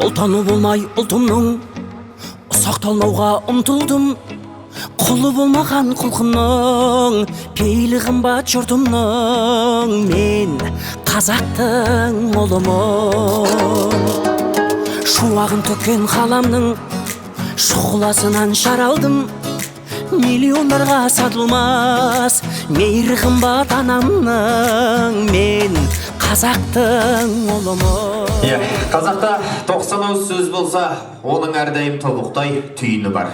Ұлтаны болмай ұлтымның, сақталмауға ұмтылдым. Құлы болмаған құлқымның, пейілі қымбат жұртымның. Мен қазақтың ұлымын. Шуағын төккен қаламның шұғыласынан жаралдым. Миллиондарға сатылмас мейірі қымбат анамның. Мен қазақтың ұлымын. Қазақта 90 сөз болса, оның әрдайым тобықтай түйіні бар.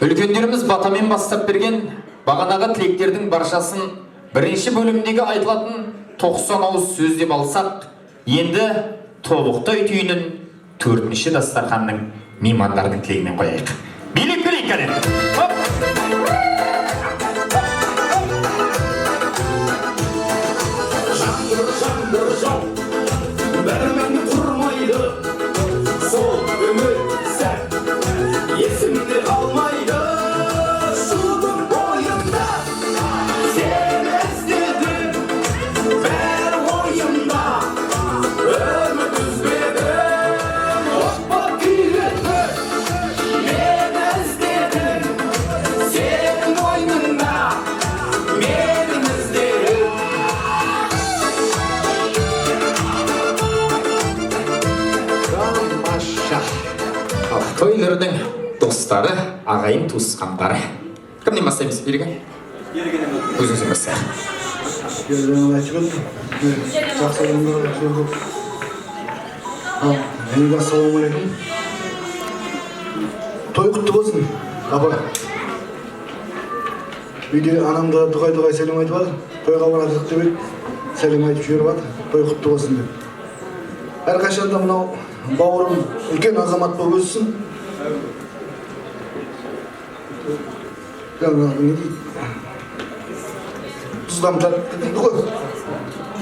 Үлкендеріміз батамен бастап берген бағанағы тілектердің баршасын бірінші бөлімдегі айтылатын 90 сөз деп алсақ, енді тобықтай түйінін 4-ші дастарханның меймандардың тілегімен қояйық. Билеп берейік кәне. Бәрімен тұрмайды, сол өмір сәт есімде қалмайды. Шудың бойында сен іздедім, бәрі ойымда үміт үзбедім. Отпа күйретті, мен іздедім, сенің ойныңда менің іздерім. Тойлардың достары, ағайын туысқандары. Кімнен бастаймыз? Ерген? Өзіңізден бастайық. Ассалаумағалейкум. Той құтты болсын, апа. Үйде анамда дұғай сәлем айтып жатыр. Тойға барадық деп еді, сәлем айтып жіберіп жатыр. Той құтты болсын деп. Әрқашанда мынау бауырым үлкен азамат болып өссін. Тұздам тартты дейді ғой.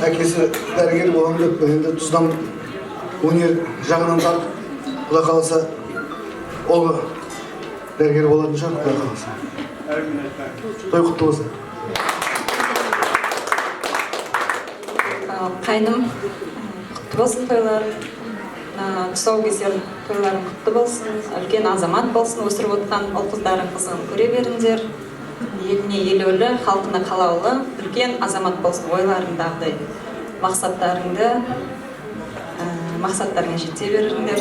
Әкесі дәрігер болған деп, енді тұздам өнер жағынан тартып, Құда қаласа ол дәрігер болатын шығар, Құда қаласа. Той құтты болсын. Қайным, құтты болсын тойлар. Тұсаукесер тойларың құтты болсын, үлкен азамат болсын, өсіріп отқан ұл қыздары қызын көре беріңдер. Еліне елеулі, халқына қалаулы, үлкен азамат болсын. Ойларыңдағыдай мақсаттарыңа жете беріңдер.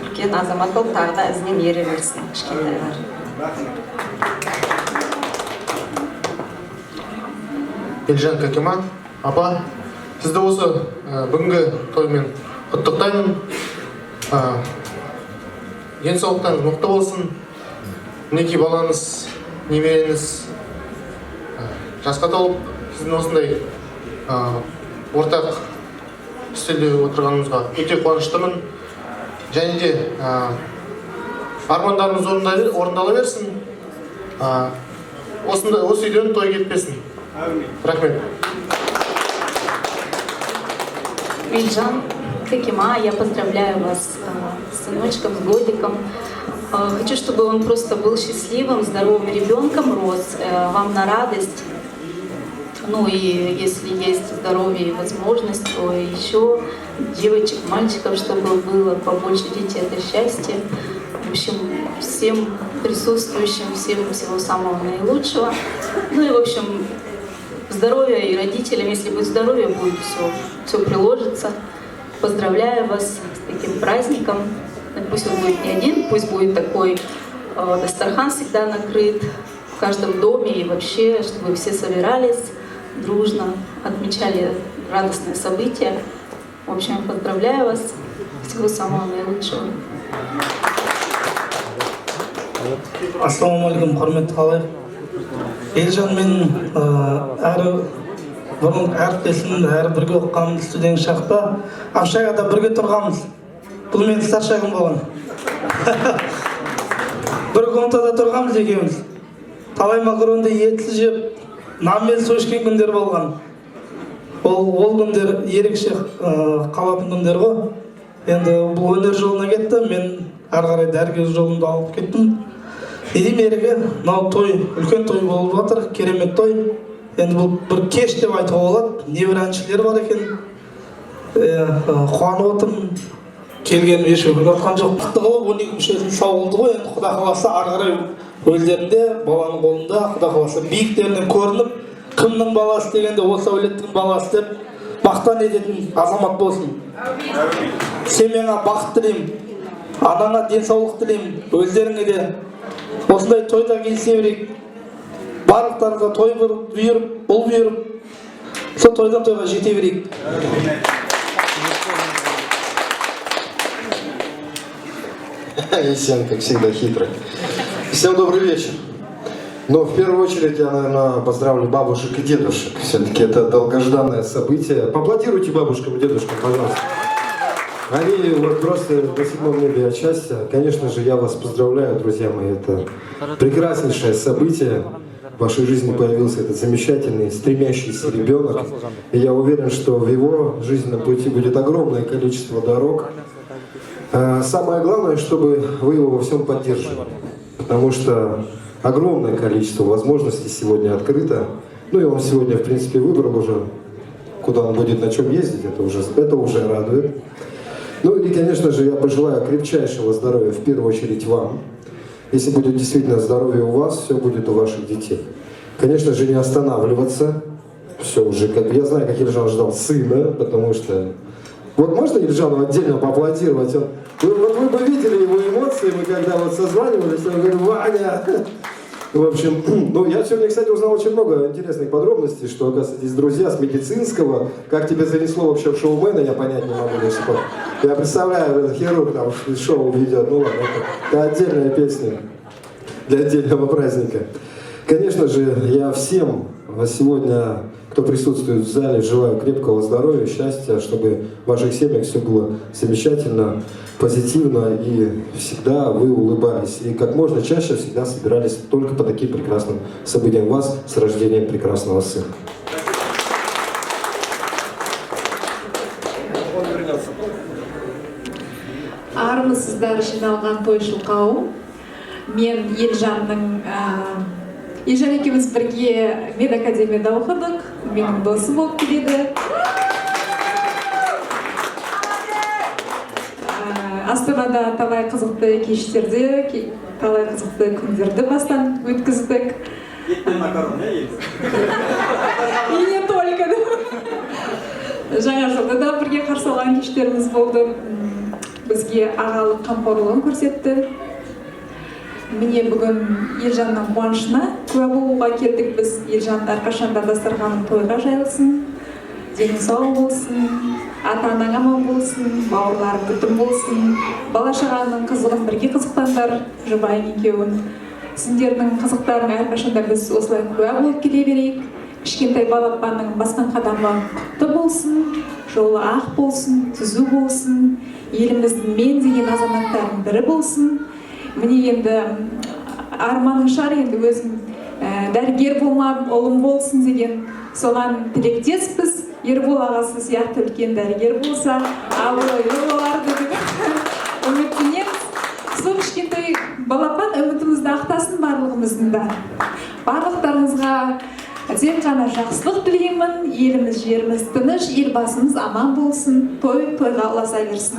Үлкен азамат болып, тағы да ізінен ере берсін, кішкентайлар. Елжан Кәкема, апа, сізді осы бүгінгі тоймен құттықтаймын. Денсаулықтарыңыз мықты болсын. Мінекей балаңыз, немереңіз жасқа толып, сіздің осындай ортақ үстелде отырғанымызға өте қуаныштымын. Және де армандарыңыз орындала берсін. Осы үйден той кетпесін. Рахмет. Елжан Кәкема, я поздравляю вас с сыночком, с годиком. Хочу, чтобы он просто был счастливым, здоровым ребенком, рос вам на радость. Ну и если есть здоровье и возможность, то еще девочек, мальчиков, чтобы было побольше детей, это счастье. В общем, всем присутствующим, всем всего самого наилучшего. Ну и в общем, здоровья и родителям, если будет здоровье, будет все приложится. Поздравляю вас с таким праздником. Пусть он будет не один, пусть будет такой дастархан всегда накрыт в каждом доме и вообще, чтобы все собирались дружно, отмечали радостное событие. В общем, поздравляю вас. Всего самого наилучшего. Ассалаумағалейкум, құрметті қалай. Елжан мен бұрын әріптесім, әрі бірге оқығанымыз студент шақта Авшайғада бірге тұрғанбыз. Бұл мен старшағым болған. Бір комнатада тұрғанбыз екеуміз. Талай макаронды етсіз жеп, нанмен су ішкен күндер болған. Ол күндер ерекше қалатын күндер ғой. Енді бұл өнер жолына кетті, мен әрі қарай дәрігер жолында алып кеттім. Едім еріге, мынау той, үлкен той болып жатыр, керемет той. Енді бұл бір кеш деп айтуға болады, небір әншілер бар екен. Қуанып отырмын. келгенім еш өкініп жатқан жоқ. Мықты қылып 12 мүшесін сау болды ғой. Енді Құда қаласа ары қарай өздерінде баланың қолында Құда қаласа биіктерінен көрініп, кімнің баласы дегенде осы әулеттің баласы деп мақтан ететін азамат болсын. Семьяңа бақыт тілеймін, анаңа денсаулық тілеймін, өздеріңе де осындай тойда келсе берейік. Барлықтарыңызға той бұйырып, ұл бұйырып, сол тойдан тойға жете берейік. Есен, как всегда, хитрый. Всем добрый вечер. Но в первую очередь я, наверное, поздравлю бабушек и дедушек. Все-таки это долгожданное событие. Поаплодируйте бабушкам и дедушкам, пожалуйста. Они вот просто на седьмом небе от счастья. Конечно же, я вас поздравляю, друзья мои. Это прекраснейшее событие. В вашей жизни появился этот замечательный, стремящийся ребенок. И я уверен, что в его жизненном пути будет огромное количество дорог. Самое главное, чтобы вы его во всем поддерживали. Потому что огромное количество возможностей сегодня открыто. Ну и он сегодня, в принципе, выбрал уже, куда он будет, на чем ездить. Это уже радует. Ну и, конечно же, я пожелаю крепчайшего здоровья, в первую очередь вам. Если будет действительно здоровье у вас, все будет у ваших детей. Конечно же, не останавливаться. Все уже, я знаю, как Ельжан ждал сына, потому что... Вот можно Ельжану отдельно поаплодировать? Вы бы видели его эмоции, мы когда вот созванивались, я говорю, Ваня! В общем, ну я сегодня, кстати, узнал очень много интересных подробностей, что, оказывается, здесь друзья с медицинского. Как тебя занесло вообще в шоумена, я понять не могу до сих пор. Я представляю, хирург там шоу ведет, ну ладно, это отдельная песня для отдельного праздника. Конечно же, я всем сегодня, кто присутствует в зале, желаю крепкого здоровья, счастья, чтобы в ваших семьях все было замечательно, позитивно и всегда вы улыбались. И как можно чаще всегда собирались только по таким прекрасным событиям вас с рождением прекрасного сына. Армысыздар жиналған тойшыл қауым. Мен Елжанның Елжан екеуміз бірге медакадемияда оқыдық. Менің досым болып келеді. Астанада талай қызықты кештерде, талай қызықты күндерді бастан өткіздік. И не только. Жаңа жылда да бірге қарсы алған кештеріміз болды. Бізге ағалық қамқорлығын көрсетті. Міне бүгін Елжанның қуанышына куә болуға келдік біз. Елжан әрқашанда дастарханың тойға жайылсын, дені сау болсын, ата-анаң аман болсын, бауырларың бүтін болсын, бала-шағаның қызығын бірге қызықтаңдар, жұбайың екеуін. Сендердің қызықтарың әрқашанда біз осылай куә болып келе берейік. Кішкентай балапанның басқан қадамы құтты болсын, жолы ақ болсын, түзу болсын, еліміздің мен деген азаматтардың бірі болсын. Міне енді арманың шар енді өзім дәрігер болмап, ұлым болсын деген соған тілектеспіз. Ербол ағасы сияқты үлкен дәрігер болса, абыройлы боларды деп үміттенеміз. Сол кішкентай балапан үмітімізді ақтасын барлығымыздың да. Барлықтарыңызға тек қана жақсылық тілеймін. Еліміз, жеріміз тыныш, елбасымыз аман болсын, тойға ұласа берсін.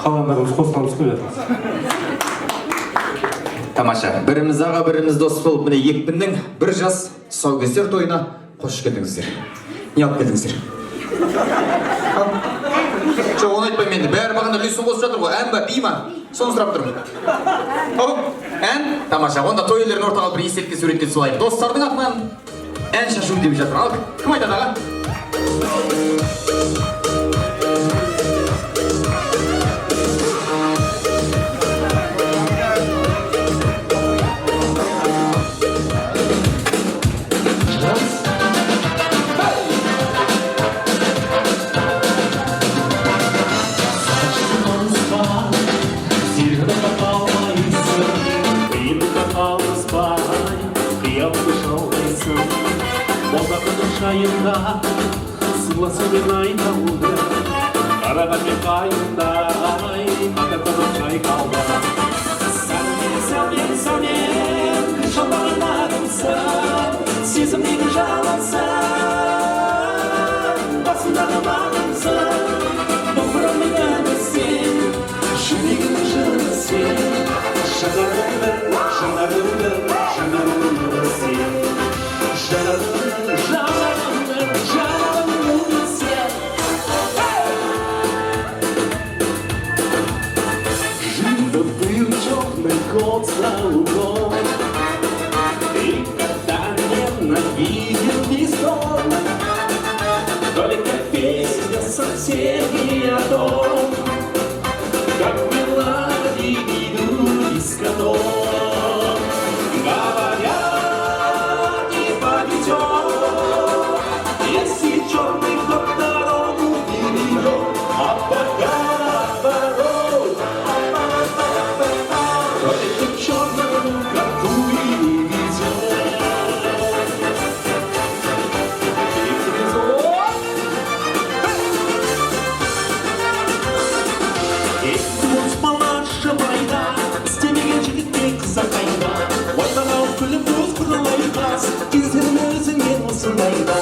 Қалғандарымыз қосыламыз көбетіңіз. Тамаша, біріміз аға, біріміз дос болып, міне екпіннің бір жас тұсаукесер тойына қош келдіңіздер. Не алып келдіңіздер? Жоқ, оны айтпаймын енді, бәрі бағанда үлесін қосып жатыр ғой, ән ба, би ма? Соны сұрап тұрмын. Ән? Тамаша, онда той иелерін ортаға бір естелікке суретке түсіп алайық. Достардың атынан ән шашу деп жатыр. Ал, кім айтады аға? Жайында сыйласымен айналды, қараған мен қайындай қатыртып жайқалды. Сәлем, шалбаған арымсың, сезімдегі жалынсың, басындағы бағымсың. виденный сон. Только песня соседей о том, как мелодии идут из котов. Говорят, не повезет, если черный кот дорогу перейдет, а пока наоборот. Только черному коту и не везет. Істемеген жігітке қыза қайда, ойнамау күліп өз құралай қас, кездерін өзіңнен осындайда.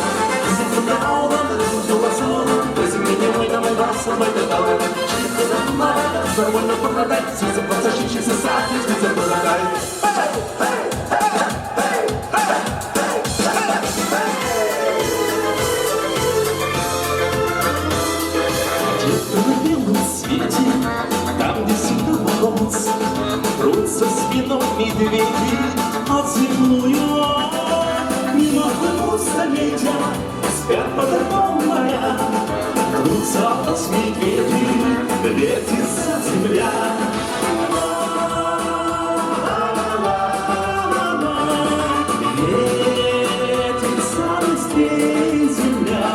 Қызыңды аудан өзің жоласын, өзіңменен ойнамай басылмайды қалай. Жігіттерін марада, зор ойнап бұрнадай, сөзім болса шешесі сақ езгізі бұрадай. Там, где сильно мороз, трутся спином медведи, а земную не могу заметить, спят под окном моя, крутся от нас медведи, вертится земля. Вертится быстрее земля.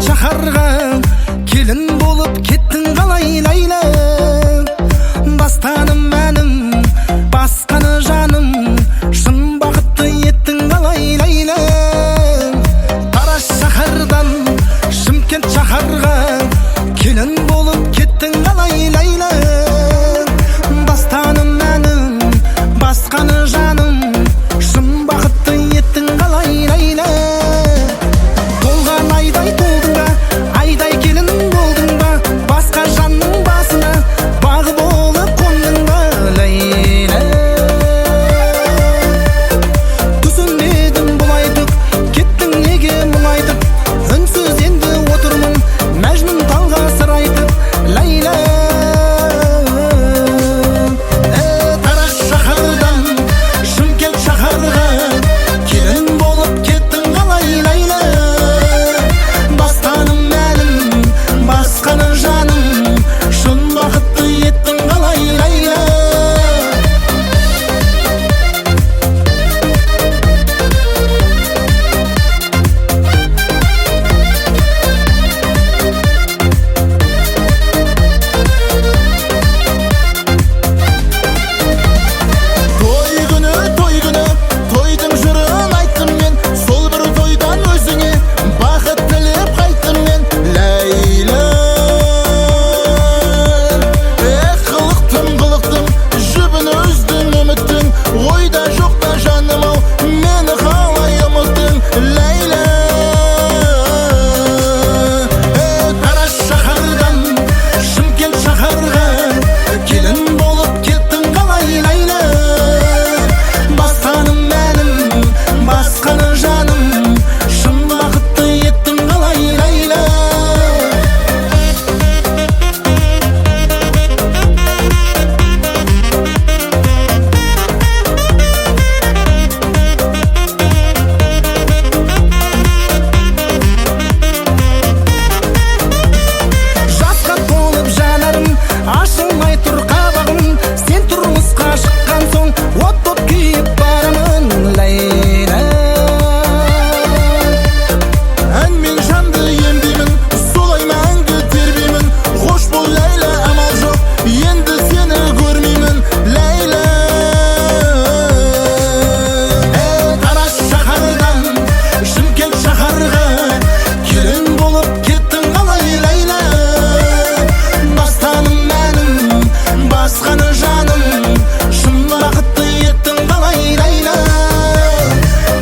Шахарға келін болып кеттің қалай лайла, бастаным мәнім басқаны жаным, шын бақытты еттің қалай лайла. Тараз шаһардан Шымкент шаһарға келін болып кеттің қалай лайла, бастаным мәнім басқаны жаным, шын бақытты еттің қалай лайла. Толған айдай толдың ба, айдай келін болдың ба, басқа басқаны жаным, шын бақытты еттің қалай ләйлә.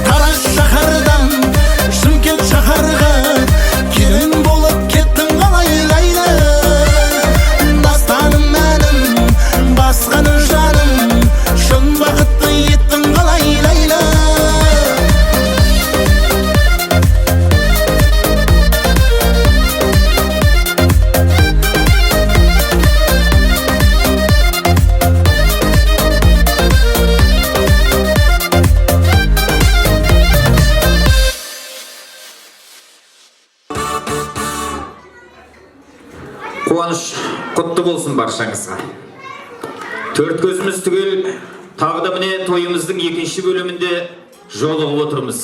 Тараз шаһардан Шымкент шаһарға келін болып кеттің қалай ләйлә. Дастаным әнім, басқаны жаным, шын бақытты еттің қалай ләйлә. Қуаныш құтты болсын баршаңызға. Төрт көзіміз түгел, тағы да міне тойымыздың екінші бөлімінде жолығып отырмыз.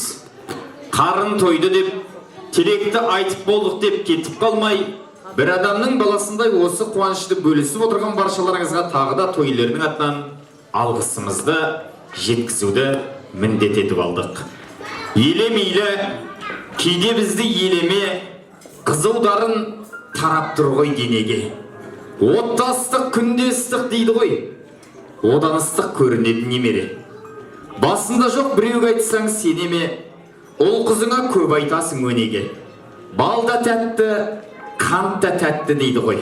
Қарын тойды деп, тілекті айтып болдық деп кетіп қалмай, бір адамның баласындай осы қуанышты бөлісіп отырған баршаларыңызға тағы да тойларының атынан алғысымызды жеткізуді міндет етіп алдық. Еле-мейлі, кейде бізді елеме, қызыл дарын тарап тұр ғой денеге. Отта ыстық, күнде ыстық дейді ғой. Одан ыстық көрінетін немере. Басында жоқ біреуге айтсаң сенеме, ол қызыңа көп айтасың өнеге. Бал да тәтті, қант та тәтті дейді ғой.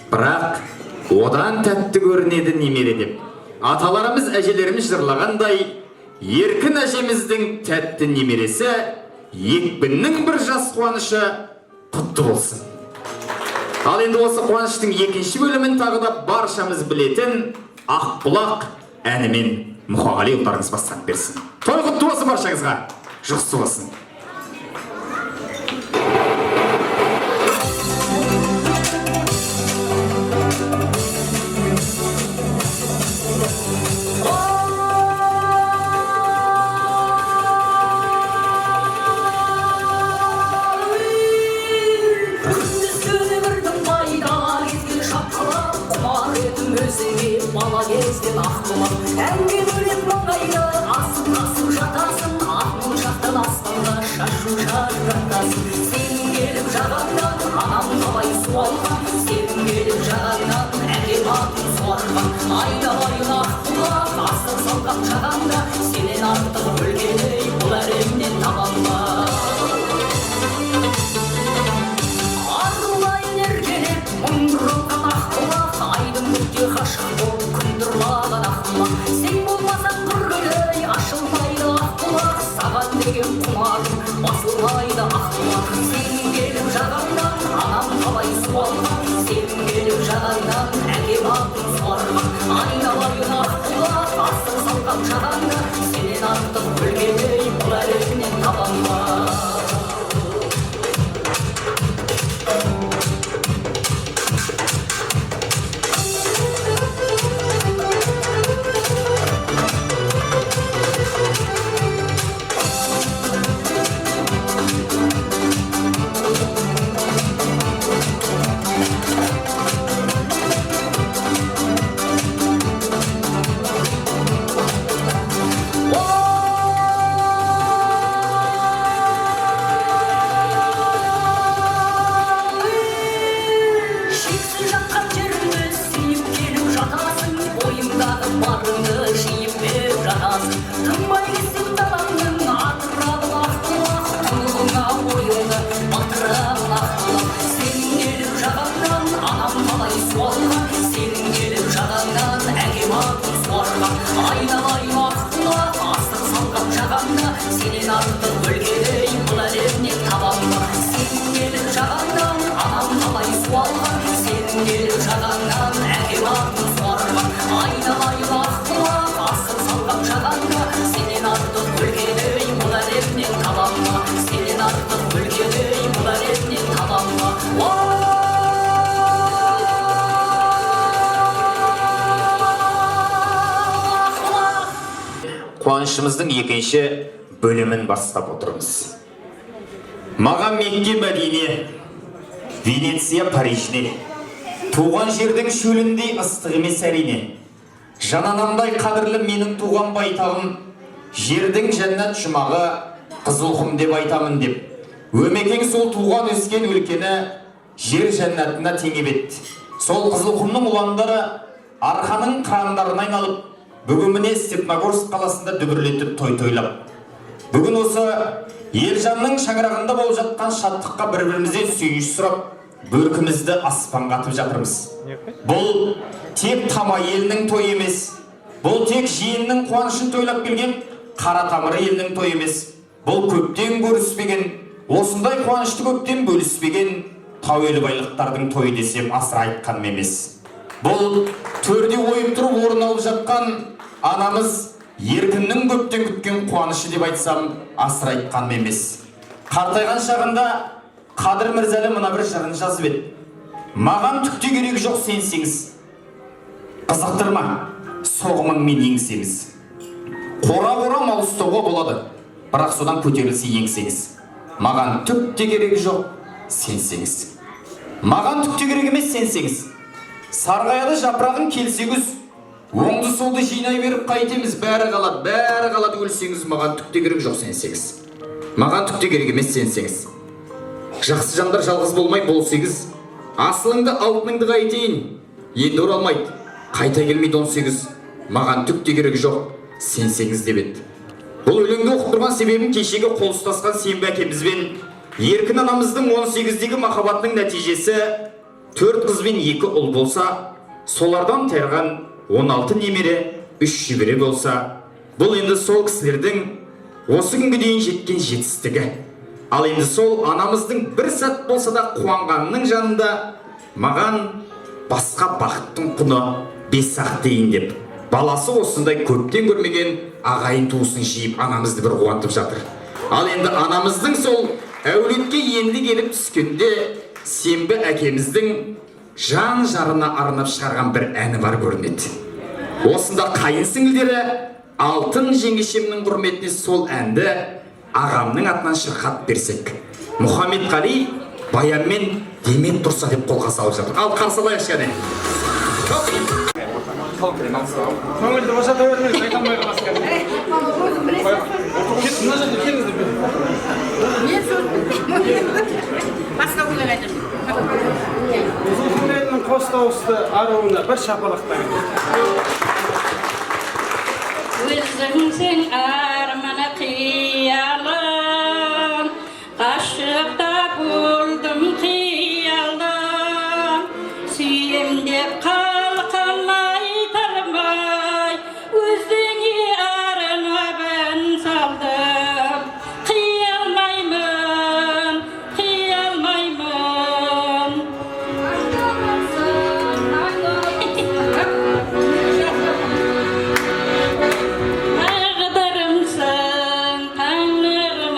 Бірақ одан тәтті көрінеді немере деп. Аталарымыз, әжелеріміз жырлағандай, еркін әжеміздің тәтті немересі, екпіннің бір жас қуанышы құтты болсын. Ал енді осы қуаныштың екінші бөлімін тағы да баршамыз білетін Ақбұлақ әнімен Мұқағали ұлдарыңыз бастап берсін. Той құтты болсын баршаңызға, жұғысы болсын. Бала кезден аққұлақ әнге бөлек маңайда асып-асып жатасың, ақ моншақтан аспанға шашу жаратасың. Сен келіп жағаңнан анам қалай суалған, сен келіп жағаңнан әкем атын суарған. Айналайын аққұлақ астық салған жағаңда, сенен артық өлгеней бұл әлемнен табанға. Арулайын еркелеп мұңдырылған аққұлақ, айдың көкте қашық болып күндірлаған аққұлақ. Сен болмасаң күргідей ашылмайды аққұлақ, саған деген құмарым басылмайды аққұлақ. Сен келіп жағаңнан анам қалай суалған, сен келіп жағаңнан әкем атын суарған. Айналайын аққұлақ астық салған жағаңда, сенен артық өлгеней бұл әлемнен табанға. Қуанышымыздың екінші бөлімін бастап отырмыз. Маған Мекке, Мәдине, Венеция, Парижне, туған жердің шөліндей ыстық емес әрине. Жананамдай қадірлі менің туған байтағым, жердің жәннат жұмағы Қызылқұм деп айтамын деп. Өмекең сол туған өскен өлкені жер жәннатына теңеп етті. Сол Қызылқұмның ұландары арқаның қырандарын айналып, бүгін міне Степногорск қаласында дүбірлетіп той тойлап. Бүгін осы Елжанның шаңырағында болып жатқан шаттыққа бір-бірімізден сүйініш сұрап, бөркімізді аспанға атып жатырмыз. Бұл тек Тама елінің тойы емес, бұл тек жиеннің қуанышын тойлап келген қара тамыры елінің тойы емес. Бұл көптен көріспеген, осындай қуанышты көптен бөліспеген тәуелі байлықтардың тойы десем асыра айтқаным емес. Бұл төрде ойып тұрып орын алып жатқан анамыз еркіннің көптен күткен қуанышы деп айтсам асыра айтқаным емес. Қартайған шағында Қадыр Мырзалы мына бір жырын жазып еді. Маған түкте керегі жоқ сенсеңіз, қызықтырма, соғымыңмен еңсеңіз. Қора-қора мал ұстауға болады, бірақ содан көтерілсе еңсеңіз. Маған түкте керегі жоқ сенсеңіз. Маған түкте керек емес сенсеңіз. Сарғаяды жапырағын келсе күз, оңды солды жинай беріп қайтеміз, бәрі қалады өлсеңіз. Маған түкте керек жоқ сенсеңіз. Маған түкте керек емес сенсеңіз. Жақсы жандар жалғыз болмай болсеңіз, асылыңды алтыныңды қайтейін, енді оралмайды, қайта келмейді 18. Маған түкте керек жоқ сенсеңіз деп еді. Бұл өлеңді оқып тұрған себебім кешегі қол ұстасқан Сенбі әкемізбен еркін анамыздың 18-дегі махаббатының нәтижесі 4 қыз бен 2 ұл болса, солардан тайған 16 немере, 3 шөбере болса, бұл енді сол кісілердің осы күнге дейін жеткен жетістігі. Ал енді сол анамыздың бір сәт болса да қуанғанының жанында маған басқа бақыттың құны 5-ақ дейін деп, баласы осындай көптен көрмеген ағайын туысын жиып анамызды бір қуантып жатыр. Ал енді анамыздың сол әулетке енді келіп түскенде Сенбі әкеміздің жан жарына арнап шығарған бір әні бар көрінеді. Осында қайын сіңілдері алтын жеңешемнің құрметіне сол әнді ағамның атынан шырқап берсек. Мұхаммедқали баянмен Демет тұрса деп қолға салып жатыр. Ал қарсы алайықшы әне. Көңілді босата бермеңіз, айта алмай қаласыз қазір. Кет, мына жерде келіңіздер. Мен сөз басқа өлең айтамын. Ұзын қос дауысты аруына бір шапалақтайын. Өзіңсің арманы қиялым, ғашықта болдым қиялым, сүйем деп қалқалмай тармай, өзіңе арнап ән салдым. Қиялмаймын, қиялмаймын. Tağdırımsın, Tanrım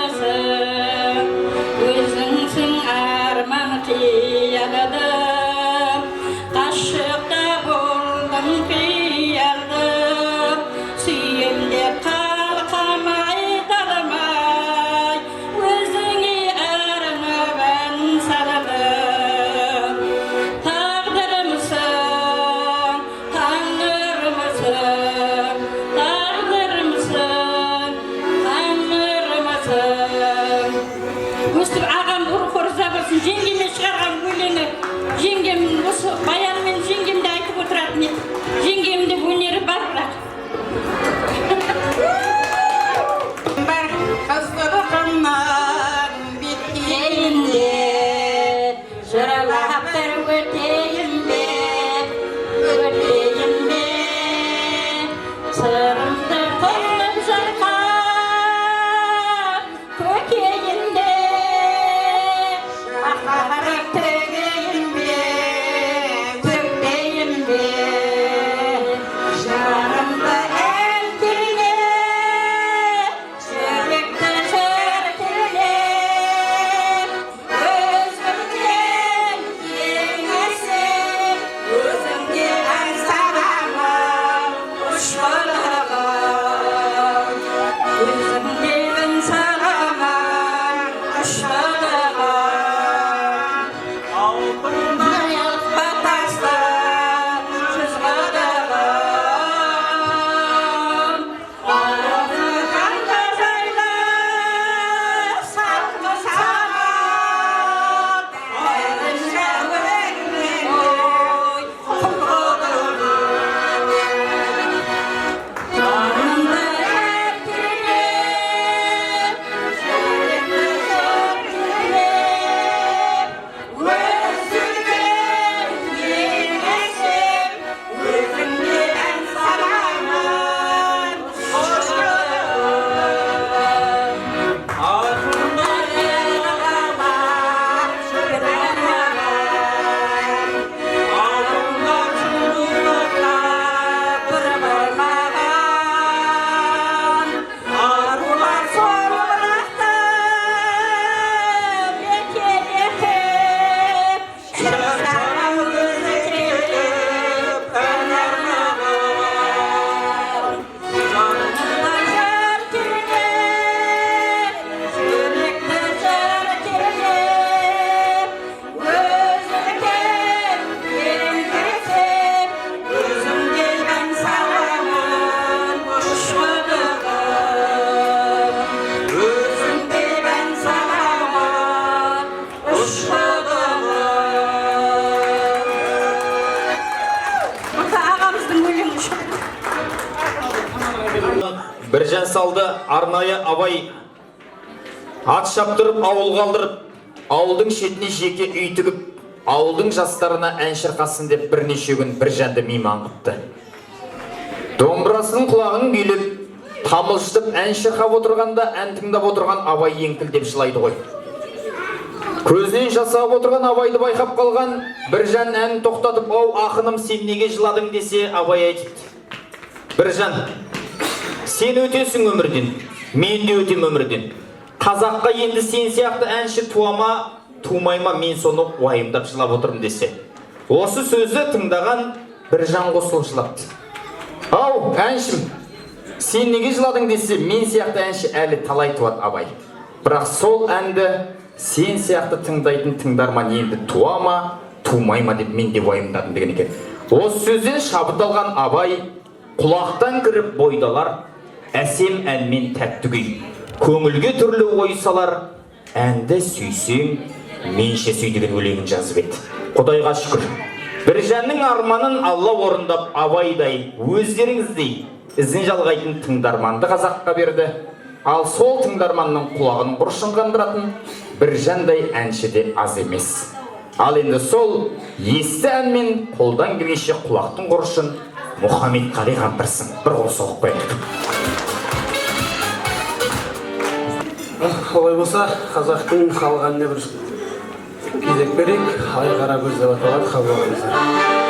Біржан салды арнайы абай ат шаптырып ауыл қалдырып, ауылдың шетіне жеке үй тігіп, ауылдың жастарына ән шырқасын деп бірнеше күн Біржанды мейман қыпты. Домбырасының құлағын билеп, тамылжытып ән шырқап отырғанда ән тыңдап отырған абай еңкілдеп жылайды ғой. Көзінен жасап отырған абайды байқап қалған Біржан ән тоқтатып, "Ау, ақыным, сен неге жыладың?" десе, абай айтыпты: "Біржан, сен өтесің өмірден, мен де өтем өмірден. Қазаққа енді сен сияқты әнші туама, тумайма, мен соны уайымдап жылап отырмын" десе. Осы сөзді тыңдаған Біржан қосылып жылапты. "Ау, әншім, сен неге жыладың?" десе, "Мен сияқты әнші әлі талай туады абай. Бірақ сол әнді сен сияқты тыңдайтын тыңдарман енді туама, тумайма деп мен де уайымдадым" деген екен. Осы сөзден шабыт алған абай құлақтан кіріп бойдалар, әсем әнмен тәтті күй, көңілге түрлі ой салар, әнді сүйсең менше сүй деген өлеңін жазып еді. Құдайға шүкір, Біржанның арманын Алла орындап, абайдай өздеріңіздей ізін жалғайтын тыңдарманды қазаққа берді. Ал сол тыңдарманның құлағының құрышын қандыратын Біржандай әнші де аз емес. Ал енді сол есті әнмен қолдан келгенше құлақтың құрышын Мұхаммедқали қамтырсын. Бір қол соғып қояйық. Олай болса, қазақтың халық әніне бір кезек берейік. "Айқара көз" деп аталады, қабыл алыңыздар.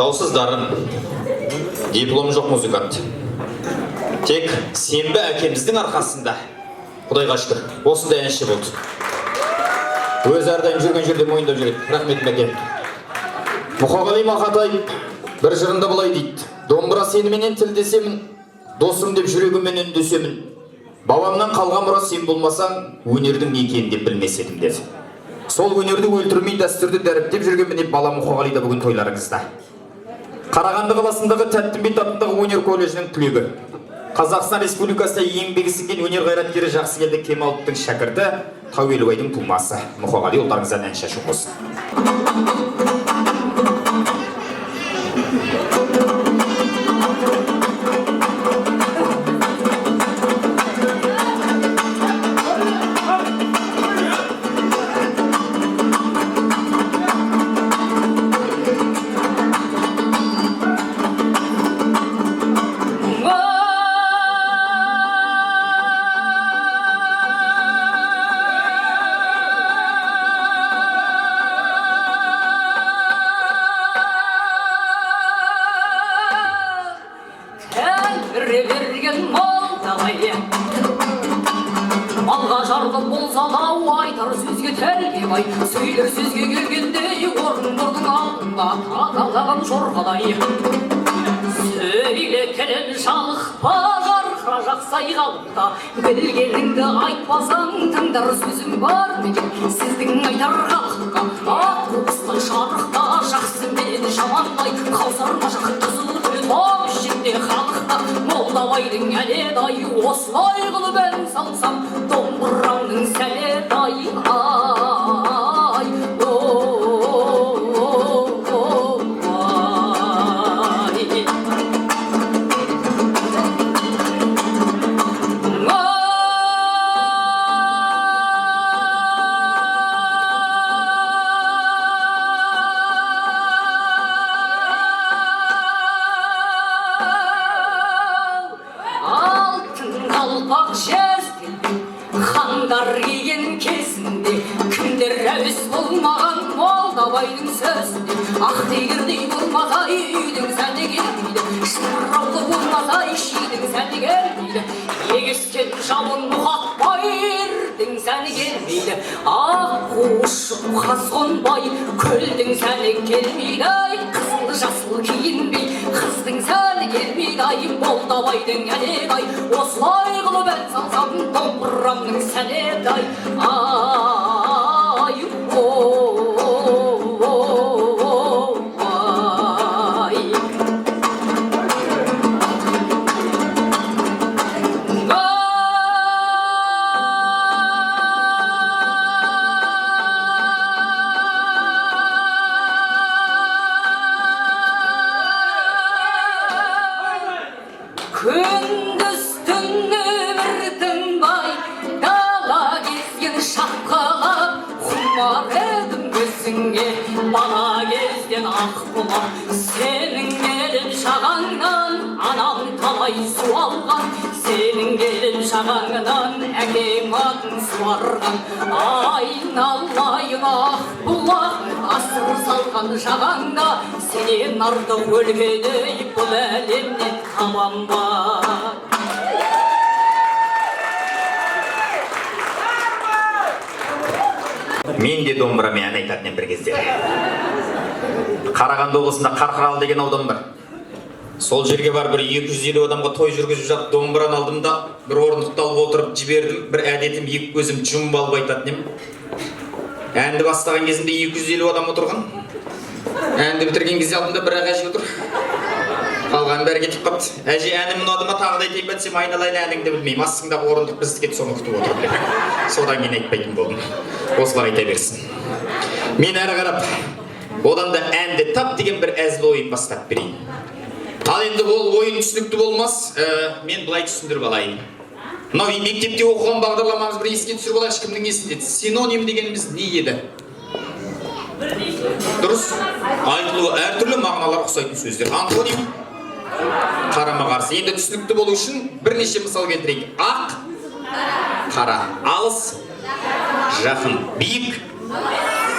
Даусыз дарын, дипломы жоқ музыкант. Тек сенбі әкеміздің арқасында, Құдайға шүкір, осындай әнші болды. Өз әрдайым жүрген жерде мойындап жүреді. Рахметім әкем. Мұқағали Мақатаев бір жырында былай дейді: домбыра сеніменен тілдесемін, досым деп жүрегіммен үндесемін. Бабамнан қалған мұра сен болмасаң, өнердің не екенін деп білмес едім деді. Сол өнерді өлтірмей дәстүрді дәріптеп жүрген міне бала Мұқағали да бүгін тойларыңызда. Қарағанды қаласындағы Тәттімбет атындағы өнер колледжінің түлегі, Қазақстан Республикасында еңбегі сіңген өнер қайраткері Жақсыкелді Кемаловтың шәкірті, Тәуелбайдың тумасы Мұқағали ұлдарыңыздан ән шашу болсын. Сөйлер сөзге келгендей орындардың алдында таталаған жорғадай. Сөйлеткен жалықпа жарқыра жақсай қалыпта, білгеніңді айтпасаң тыңдар сөзім бар мекен. Сіздің айтар халыққа ақ қуысты шарықта, жақсы мен жамандай қаусарма жақты сұлы топ ішінде халықта. Молдабайдың әледай осылай қылып ән салсам, домбырамның сәледай Молдабайдың сөзінде ақ тегірдей болмаса үйдің сәні келмейді, шырраулы болмаса шидің сәні келмейді, егескен жауын мұқатпай ердің сәні келмейді, ақ қуышып қазғанбай көлдің сәні келмейді, қызыл жасыл киінбей қыздың сәні келмейді. Молдабайдың әледай осылай қылып ән салсам, домбырамның сәледай бала кезден ақ бұлақ. Сенің келіп шағаңнан анам талай су алған, сенің келіп шағаңнан әкем атын суарған. Айналайын ақ бұлақ, асыр салған жағаңда, сенен артық өлкедей бұл әлемнен табам бар. Мен де домбырамен ән айтатын бір кезде. Қарағанды облысында Қарқаралы деген аудан бар. Сол жерге бар бір 250 адамға той жүргізіп жатып, домбыраны алдым да бір орындықты алып отырып жібердім. Бір әдетім екі көзім жұмып алып айтатын едім. Әнді бастаған кезімде 250 адам отырған. Әнді бітірген кезде алдымда бір әже отыр. Қалған бәрі кетіп қапты. Әже, әнім ұнады ма, тағы да айтайын ба десем, айналайын әніңді білмеймін. Астыңдағы орындық бізді кетіп соны күтіп отырып. Содан кейін айтпайтын болдым. Осылар айта берсін. Мен әрі қарап, одан да әнді тап деген бір әзіл ойын бастап берейін. Ал енді ол ойын түсінікті болмас, мен былай түсіндіріп алайын. Мынау мектепте оқыған бағдарламамыз бір еске түсіріп алайық, ешкімнің есінде. Синоним дегеніміз не еді? Дұрыс, айтылуы әртүрлі мағыналар ұқсайтын сөздер. Антоним қарама-қарсы. Енді түсінікті болу үшін бірнеше мысал келтірейік. Ақ, қара, алыс, жақын, биік,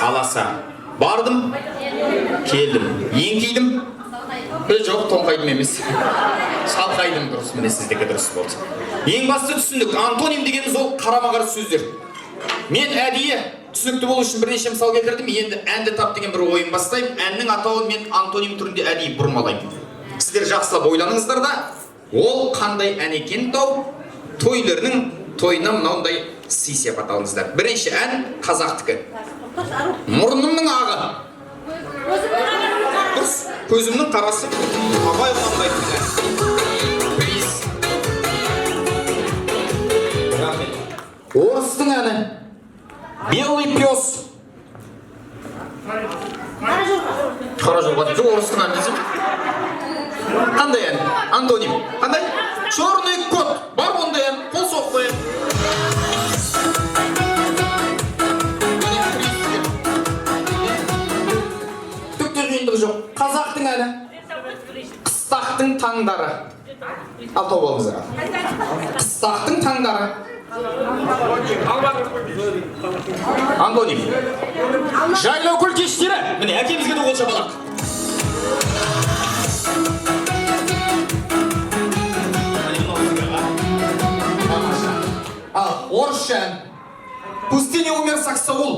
аласа. Бардым, келдім, еңкейдім, Жоқ, тоңқайдым емес. Шалқайдым дұрыс, міне сіздікі дұрыс болды. Ең басты түсіндік, антоним дегеніміз ол қарама-қарсы сөздер. Мен әдейі түсінікті болу үшін бірнеше мысал келтірдім. Енді әнді тап деген бір ойын бастаймын. Әннің атауын мен антоним түрінде әдейі бұрмалаймын. Сіздер жақсылап ойланыңыздар да, ол қандай ән екен тау, тойларының тойына мынауындай сый-сияпат алыңыздар. Бірінші ән қазақтікі. Мұрнымның ағы. Дұрыс, көзімнің қарасы. Абай қандай. Орыстың әні. Белый пес. Қара жолға дейді, орыстың әні десем. Қандай ән? Антоним. Қандай? Черный кот. Бар ондай ән. Қол соқпай ән. Түкті жиындығы жоқ. Қазақтың әні. Қыстақтың таңдары. Ал тауып алыңыздар. Қыстақтың таңдары. Антоним. Жайлау көл кештері. Міне, әкемізге де қол шапалақ. Ал, орысша ән. Пустыне умер Саксаул.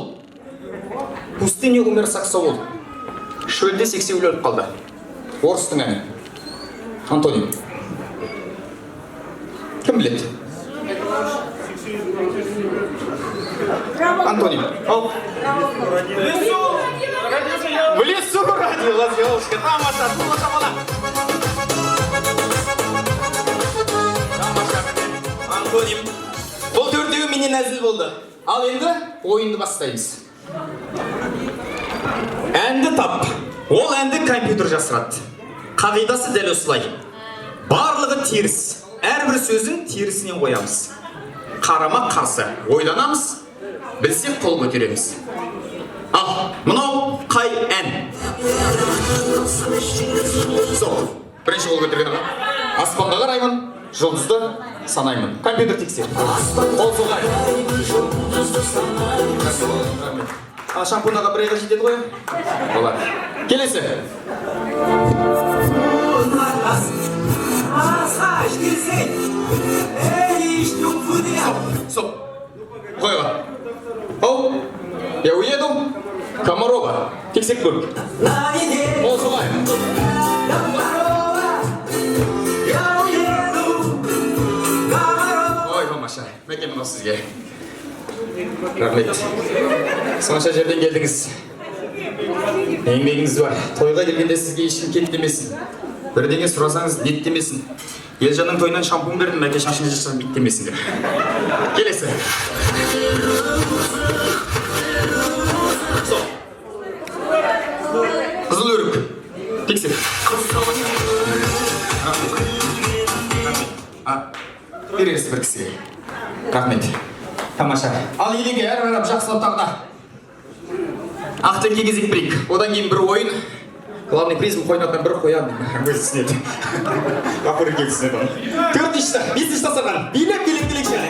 Пустыне умер Саксаул. Шөлде сексеуіл өліп қалды. Орыстың әні. Антоним. Кім біледі? Антоним. В лесу родилась елочка. Тамаша, тамаша бала. Антоним. Бұл төртеуі менен әзіл болды. Ал енді ойынды бастаймыз. Әнді тап. Ол әнді компьютер жасырады. Қағидасы дәл осылай. Барлығы теріс. Әрбір сөзін терісінен қоямыз. Қарама қарсы ойланамыз, білсек қол көтереміз. Ал, мынау қай ән? Сол, бірінші қол көтерген аға. Аспанға қараймын, жұлдызды санаймын. Компьютер тексер. Қол соғай. Шампунаға бір айға жетеді ғой? Болады. Келесі. Стоп. Қойға. Ау, я уеду. Комарова. Тексек көр. Ол солай. Ой, мамаша. Мәкен мұна сізге. Рахмет. Сонша жерден келдіңіз. Еңбегіңіз бар. Тойға келгенде сізге ешкім кет демесін. Бірдеңе сұрасаңыз нет демесін. Елжанның тойынан шампун бердім, мәке шашын жасап бит демесіңдер. Келесі. Сол. Қызыл өрік. Тексер. Беріңіз бір кісіге. Рахмет. Тамаша. Ал елеге әр арап жақсылап тағда. Ақтенке кезек бірейік. Одан кейін бір ойын. Главный призм қойнатан бір қоян. Өзі түсінеді. Қапыр кел түсінеді. Төртінші, бесінші тасырған. Билеп жәрі.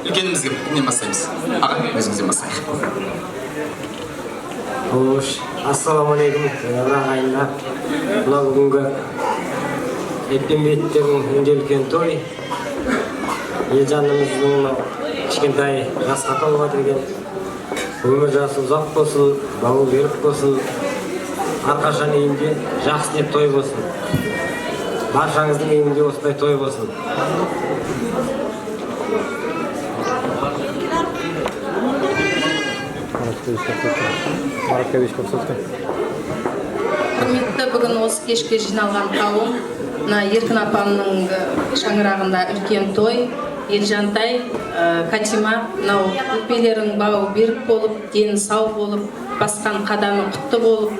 Үлкенімізге кімнен бастаймыз? Аға, өзіңізден бастайық. Ассаламалейкум, ағайындар. Мына бүгінгі еттен-беттердің өңде үлкен той. Елжанымыздың кішкентай жасқа толып жатыр. Өмір жасы ұзақ болсын, бауы берік болсын. Әрқашан үйінде жақсы деп той болсын. Баршаңыздың үйінде осындай той болсын. Құрметті бүгін осы кешке жиналған қауым, Еркін апамның шаңырағында үлкен той. Елжантай, Катима, мынау өкпелерің бауы берік болып, дені сау болып, басқан қадамы құтты болып,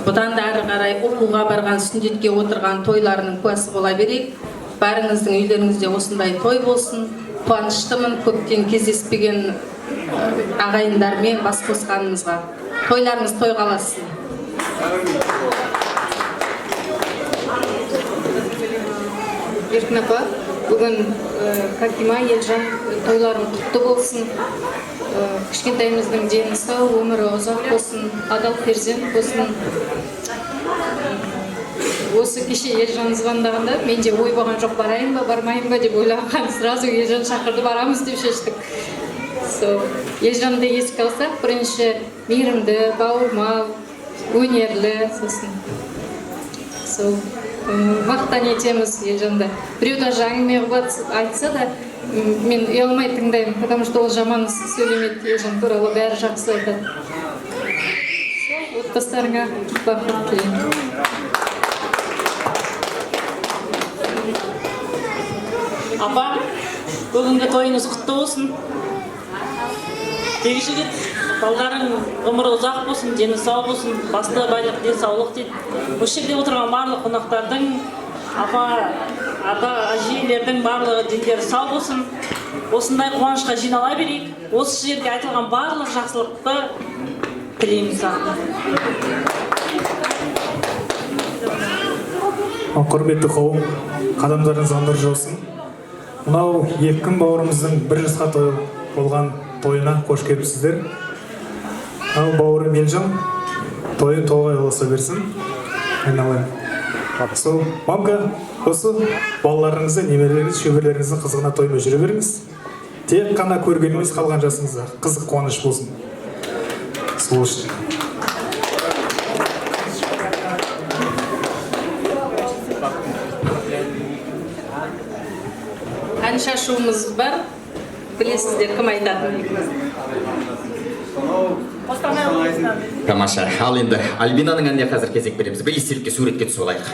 бұдан да ары қарай оқуға барған, сүндетке отырған тойларының куәсі бола берейік. Бәріңіздің үйлеріңізде осындай той болсын. Қуаныштымын көптен кездеспеген ағайындармен бас қосқанымызға. Тойларыңыз той қаласын. Еркін апа, бүгін Катима, Елжан тойларың құтты болсын. Кішкентайымыздың дені сау, өмірі ұзақ болсын, адал перзент болсын. Осы кеше Елжан звондағанда менде ой болған жоқ, барайын ба, бармайын ба деп ойлаған. Сразу Елжан шақырды, барамыз деп шештік. Елжанды еске алсақ, бірінші мейірімді, бауырмал, өнерлі, сосын мақтан етеміз Елжанды. Біреу даже әңгіме айтса да, мен ұялмай тыңдаймын, потому что ол жаман сөйлемейді, Елжан туралы бәрі жақсы айтады. Отбасыларыңа бақыт тілеймін. Апа, бүгінгі тойыңыз құтты болсын. Тегі жігіт, балдарың өмірі ұзақ болсын, дені сау болсын, басты байлық, денсаулық дейді. Осы жерде отырған барлық қонақтардың, апа, ата, әжелердің барлығы дендері сау болсын. Осындай қуанышқа жинала берейік. Осы жерге айтылған барлық жақсылықты тілейміз. Құрметті қауым, қадамдарыңыз нұр жаусын. Мынау екі күн бауырымыздың бір жасқа болған тойына қош келіпсіздер. Ал бауырым Елжан, тойы толғай оласа берсін. Айналайын. Мамка, осы балаларыңызды, немерелеріңіз, шөберлеріңіздің қызығына тоймай жүре беріңіз. Тек қана көргеніміз қалған жасыңызда қызық қуаныш болсын. Сол үшін. Ән шашуымыз бар, білесіздер кім айтатын. Тамаша. Ал енді Альбинаның әніне қазір кезек береміз. Бір естелікке суретке түсіп алайық.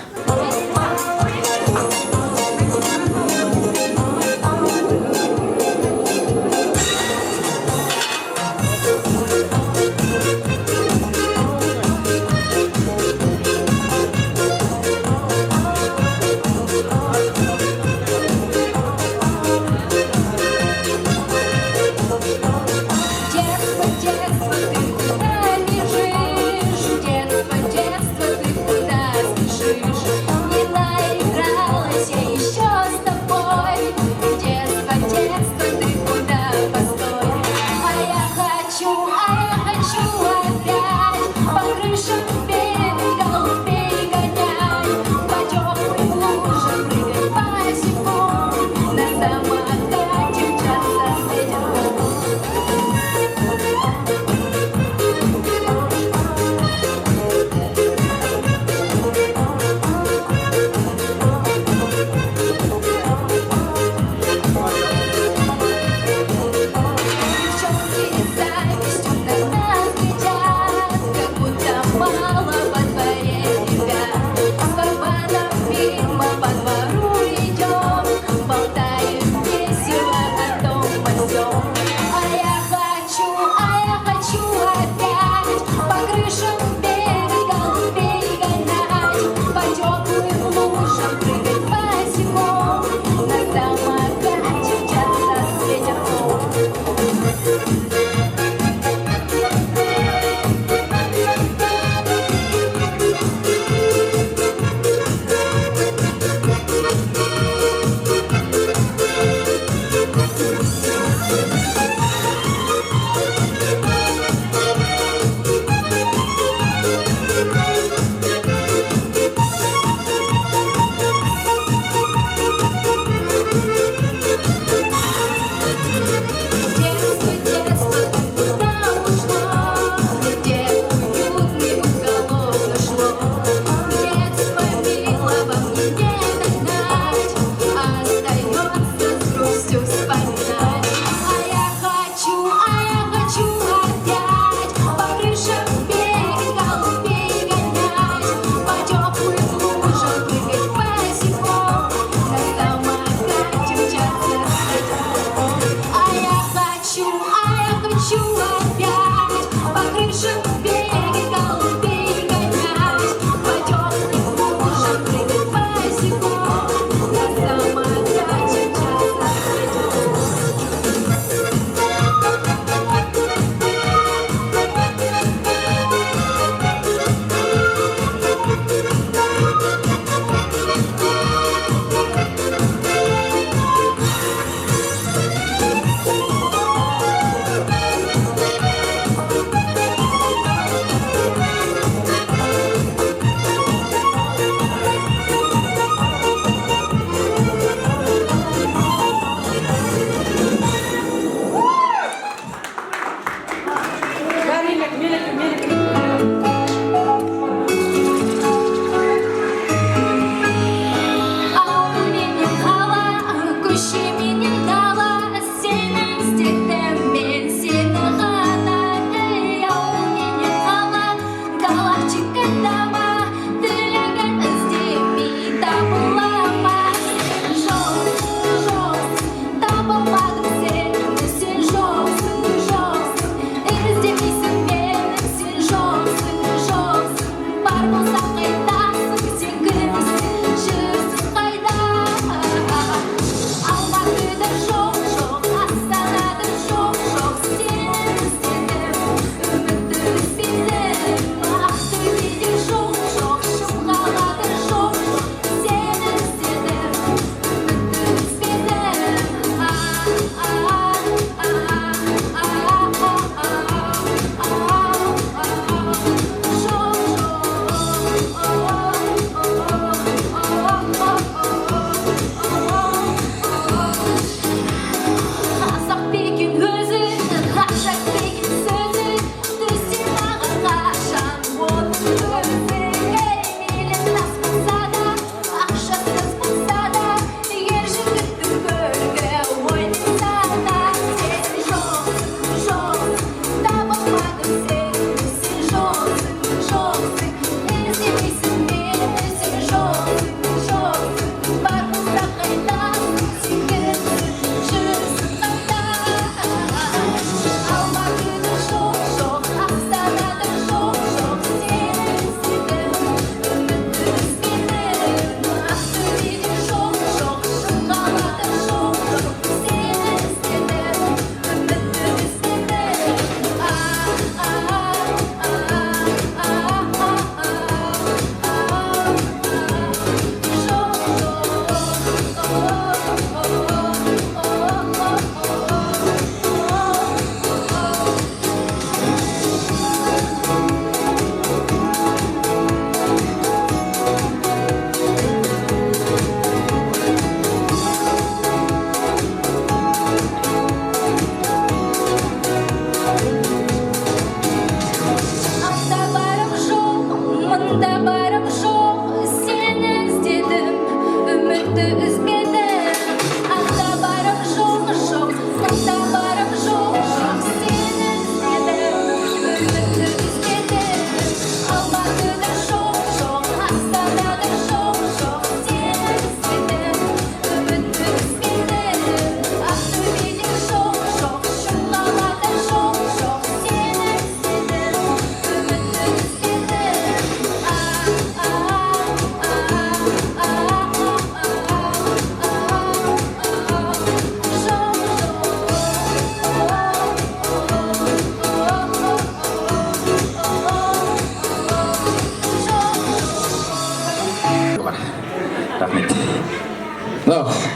Рахмет.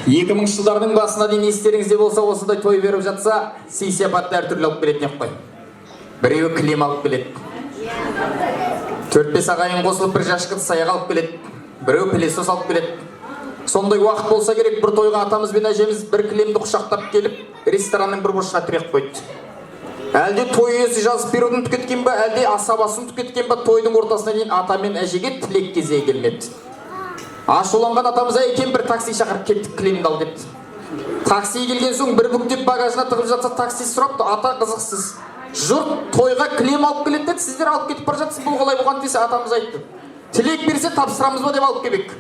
2000 жылдардың басына дейін естеріңізде болса, осындай той беріп жатса, сый-сияпатты әртүрлі алып келетін ек қой. Біреуі кілем алып келеді. 4-5 ағайын қосылып бір жашқы саяқ алып келеді. Біреуі пілесос алып келеді. Сондай уақыт болса керек, бір тойға атамыз бен әжеміз бір кілемді құшақтап келіп, ресторанның бір бұрышына тірек қойды. Әлде той иесі жазып берудің түкеткен ба, әлде асабасын түкеткен ба, тойдың ортасына дейін ата мен әжеге тілек кезегі келмеді. Ашуланған атамыз әйкен бір такси шақырып кеттік, кілемді ал депті. Такси келген соң бір бүктеп багажына тығып жатса, такси сұрапты, ата қызықсыз. Жұрт тойға кілем алып келеді деді, сіздер алып кетіп бара жатсыз, бұл қалай болған десе, атамыз айтты. Тілек берсе тапсырамыз ба деп алып келбек.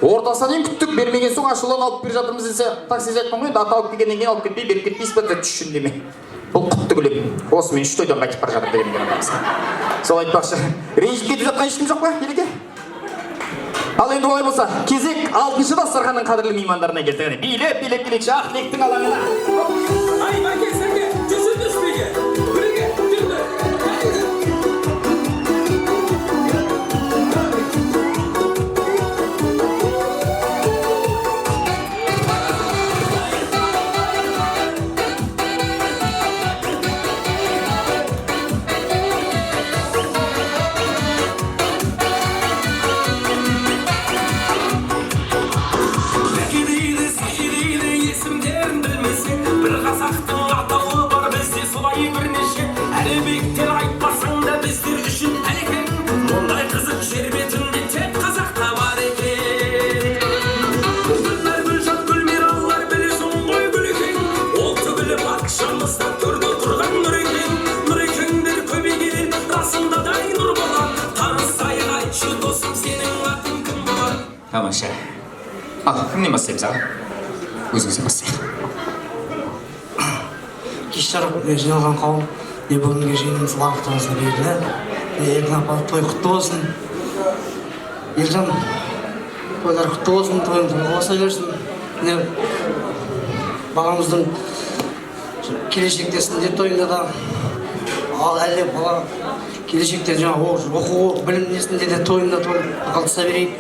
Ортасына дейін күттік, бермеген соң ашулан алып бер жатырмыз десе, таксист айтқан ғой, ата алып келгеннен кейін алып кетпей, беріп кетпейсіз ба деп түшін деме. Бұл құтты кілем. Осы мен 3 тойдан қайтып бара жатыр деген атамызға. Сол айтпақшы, ренжіп кетіп жатқан ешкім жоқ па, Ереке? Ал енді олай болса, кезек 6-шы дастарханның қадірлі меймандарына келді. Билеп келекші ақ тілектің алаңына. Ай, Бәке, сәке, жүзіңіз беге. Біреге, жүрді. Тамаша. Ал, кімнен бастаймыз аға? Өзіңізден бастайық. Кеш жарық жиналған қауым, не бүгінгі жиынымыз лайықтығыңызға берілді. Елдің апалы той құтты болсын. Елжан, тойлар құтты болсын, тойың тойға баса берсін. Бағамыздың келешектесінде тойында да, ал әлде бала келешекте оқу білім несінде де тойында қалдыса берейік.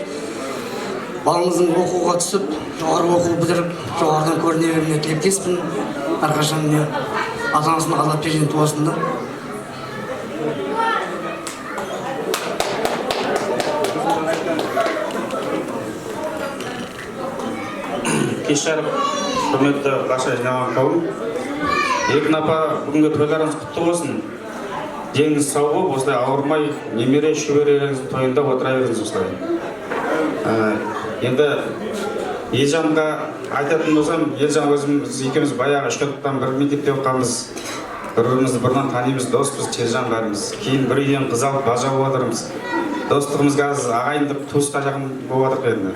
Баламыздың оқуға түсіп, жоғары оқу бітіріп, жоғарыдан көріне беруіне тілектеспін. Әрқашан ата-анасының алла перзенті болсын да. Кеш жарық, құрметті барша жиналған қауым. Еркін апа, бүгінгі тойларыңыз құтты болсын. Деніңіз сау болып, осылай ауырмай, немере шөберелеріңіздің тойында отыра беріңіз осылай. Енді Елжанға айтатын болсам, Елжан өзіміз екеуміз баяғы үшкеттен бір мектепте оқығанбыз. Бір-бірімізді бұрыннан танимыз, доспыз, Елжан бәріміз. Кейін бір үйден қыз алып бажа болып отырмыз. Достығымыз қазір ағайындық туысқа жақын болып жатыр енді.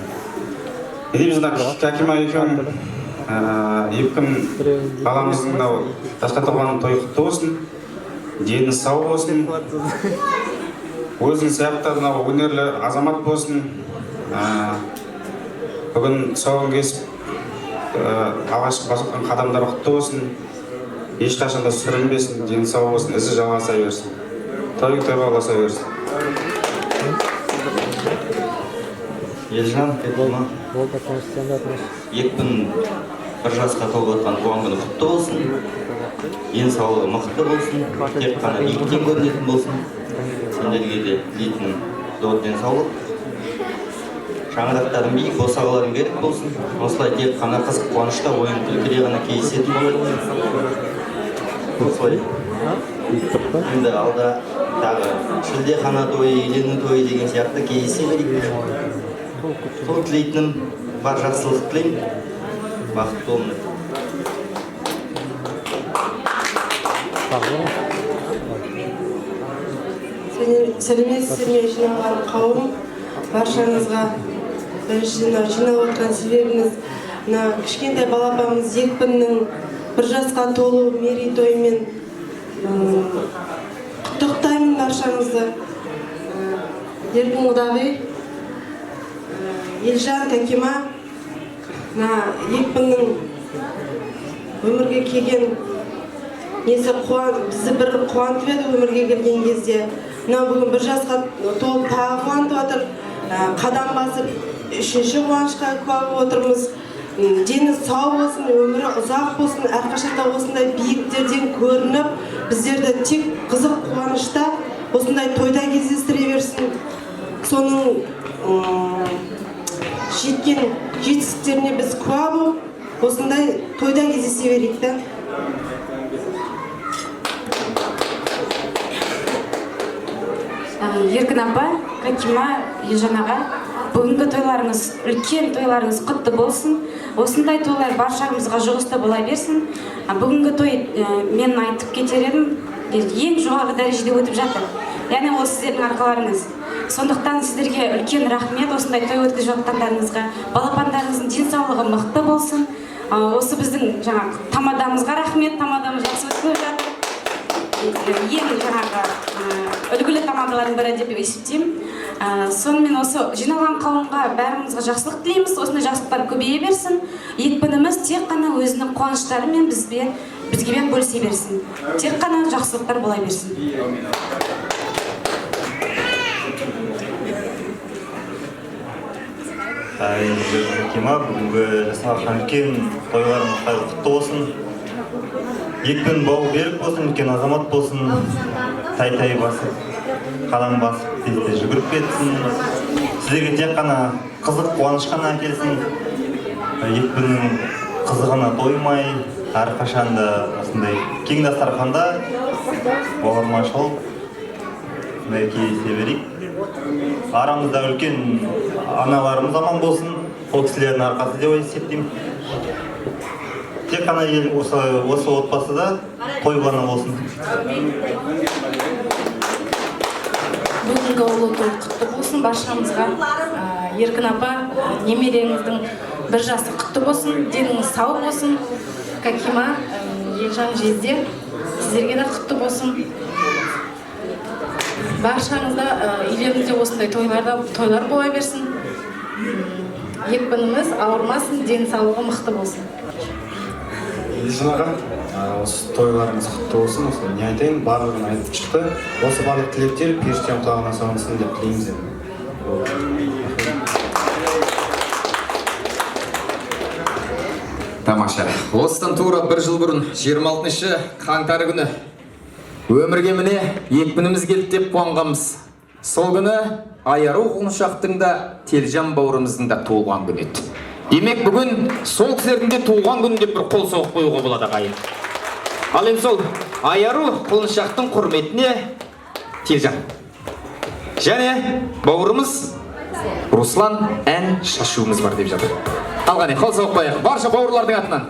Дейміз, Кәкима екеуің епкім баламыздың жасқа толған тойы құтты болсын. Дені сау болсын. Өзің сияқты өнерлі азамат болсын. Бүгін сауын кесіп, алғашқы басқан қадамдар құтты болсын. Ешқашанда сүрінбесін, дені сау болсын, ізі жалғаса берсін. Тойың тойға ұласа берсін. Елжан, екпін бір жасқа толып отқан туған күні құтты болсын. Ен саулығы мықты болсын, тек қана биіктен көрінетін болсын. Сендерге де тілейтін зор денсаулық. Шаңырақтарың биік, босағаларың берік болсын. Осылай тек қана қызық қуанышта ойын күлкіде ғана кездесетін болады. Осылай. Енді алда тағы шілдехана тойы, үйлену тойы деген сияқты кездесе берейік. Сол тілейтінім бар жақсылық тілеймін. Бақытты болыңдар. Сәлеметсіздер ме жиналған қауым, баршаңызға жинап отқан себебіміз кішкентай балапанымыз екпіннің бір жасқа толу мерейтоймен құттықтаймын баршаңызды. Еркін құдағи, Елжан, Кәкима, екпіннің өмірге келген несі бізді бір қуантып еді өмірге келген кезде. Бүгін бір жасқа толып тағы қуантып жатыр, қадам басып үшінші қуанышқа куә болып отырмыз. Дені сау болсын, өмірі ұзақ болсын, әрқашанда осындай биіктерден көрініп, біздерді тек қызық қуанышта, осындай тойда кездестіре берсін. Соның жеткен жетістіктеріне біз куә болып, осындай тойда кездесе берейік та. Еркін апа, Катима, Елжан аға, бүгінгі тойларыңыз, үлкен тойларыңыз құтты болсын. Осындай тойлар баршамызға жұғысты бола берсін. Бүгінгі той мен айтып кетер едім, ең жоғары дәрежеде өтіп жатыр. Яғни ол сіздердің арқаларыңыз. Сондықтан сіздерге үлкен рахмет осындай той өткізіп жатқандарыңызға. Балапандарыңыздың денсаулығы мықты болсын. Осы біздің жаңағы тамадамызға рахмет, тамадамыз жақсы өтіп жатыр. Ең жаңағы үлгілі тамадалардың бірі деп есептеймін. Сонымен осы жиналған қауымға бәрімізге жақсылық тілейміз. Осындай жақсылықтар көбейе берсін. Екпініміз тек қана өзінің қуаныштарымен бізбен бөлісе берсін. Тек қана жақсылықтар бола берсін. Кема, бүгінгі жасаған үлкен тойларымыз құтты болсын. Екпін бау берік болсын, үлкен азамат болсын. Тай-тай басып, қадам басып, тезде жүгіріп кетсін. Сіздерге тек қана қызық қуаныш қана әкелсін. Екпіннің қызығына тоймай, әрқашанда осындай кең дастарханда бауырмашыл кездесе берейік. Арамызда үлкен аналарымыз аман болсын, ол кісілердің арқасы деп есептеймін. Тек қана ел осы отбасыда той ғана болсын. Бүгінгі ұлы той құтты болсын баршамызға. Еркін апа, немереңіздің бір жасы құтты болсын, деніңіз сау болсын. Катима, Елжан жезде, сіздерге де құтты болсын. Баршаңызда үйлеріңізде осындай тойлар бола берсін. Екпініміз ауырмасын, денсаулығы мықты болсын. Елжан аға, осы тойларыңыз құтты болсын. Осы не айтайын, барлығын айтып шықты. Осы барлық тілектер періштем құлағына салынсын деп тілейміз. Тамаша. Осыдан тура бір жыл бұрын 26 қаңтар күні өмірге міне екпініміз келді деп қуанғанбыз. Сол күні Айару құлыншақтың да Телжан бауырымыздың да туылған күні еді. Демек бүгін сол кісілердің де туылған күні деп бір қол соғып қоюға болады ағайын. Ал енді сол Айару құлыншақтың құрметіне Телжан және бауырымыз Руслан ән шашуымыз бар деп жатыр. Алғане, қол соғып қояйық. Барша бауырлардың атынан.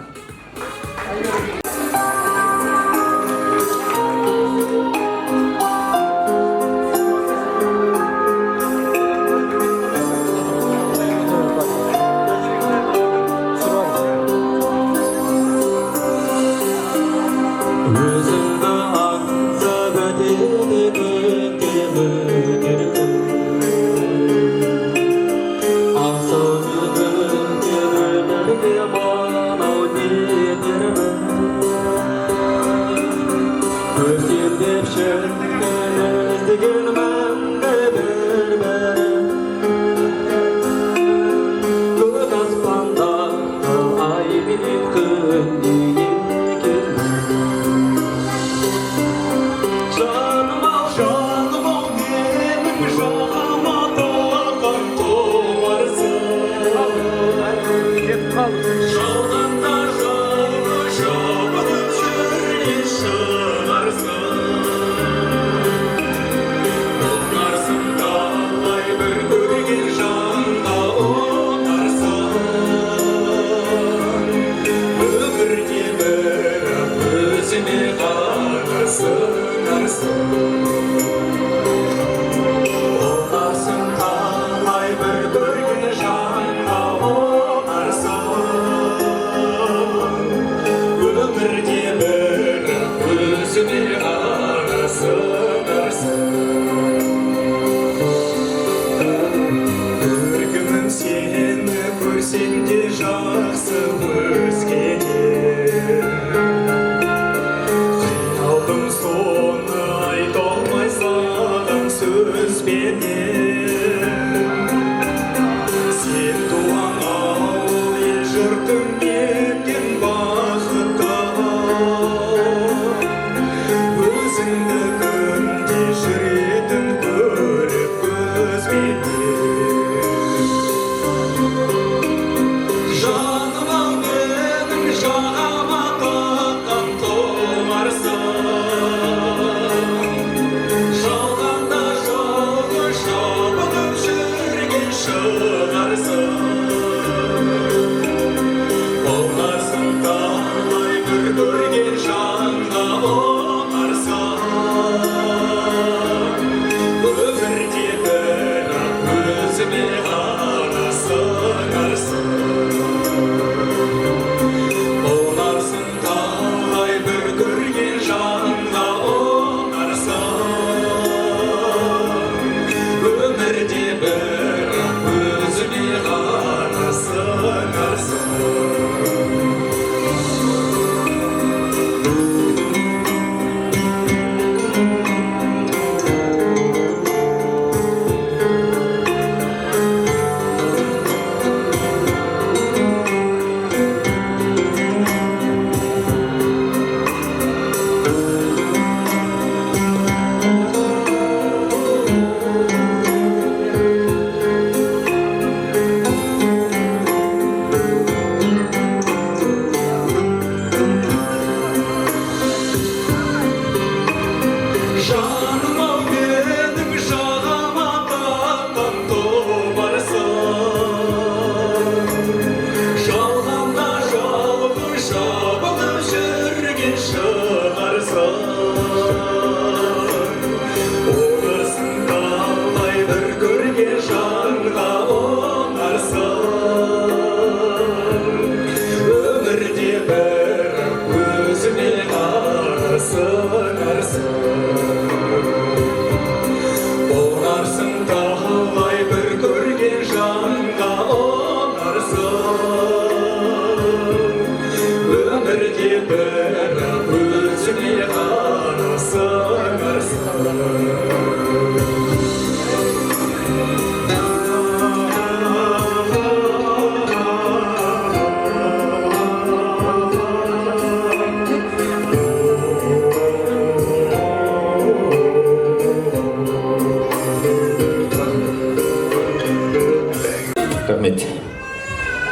Sen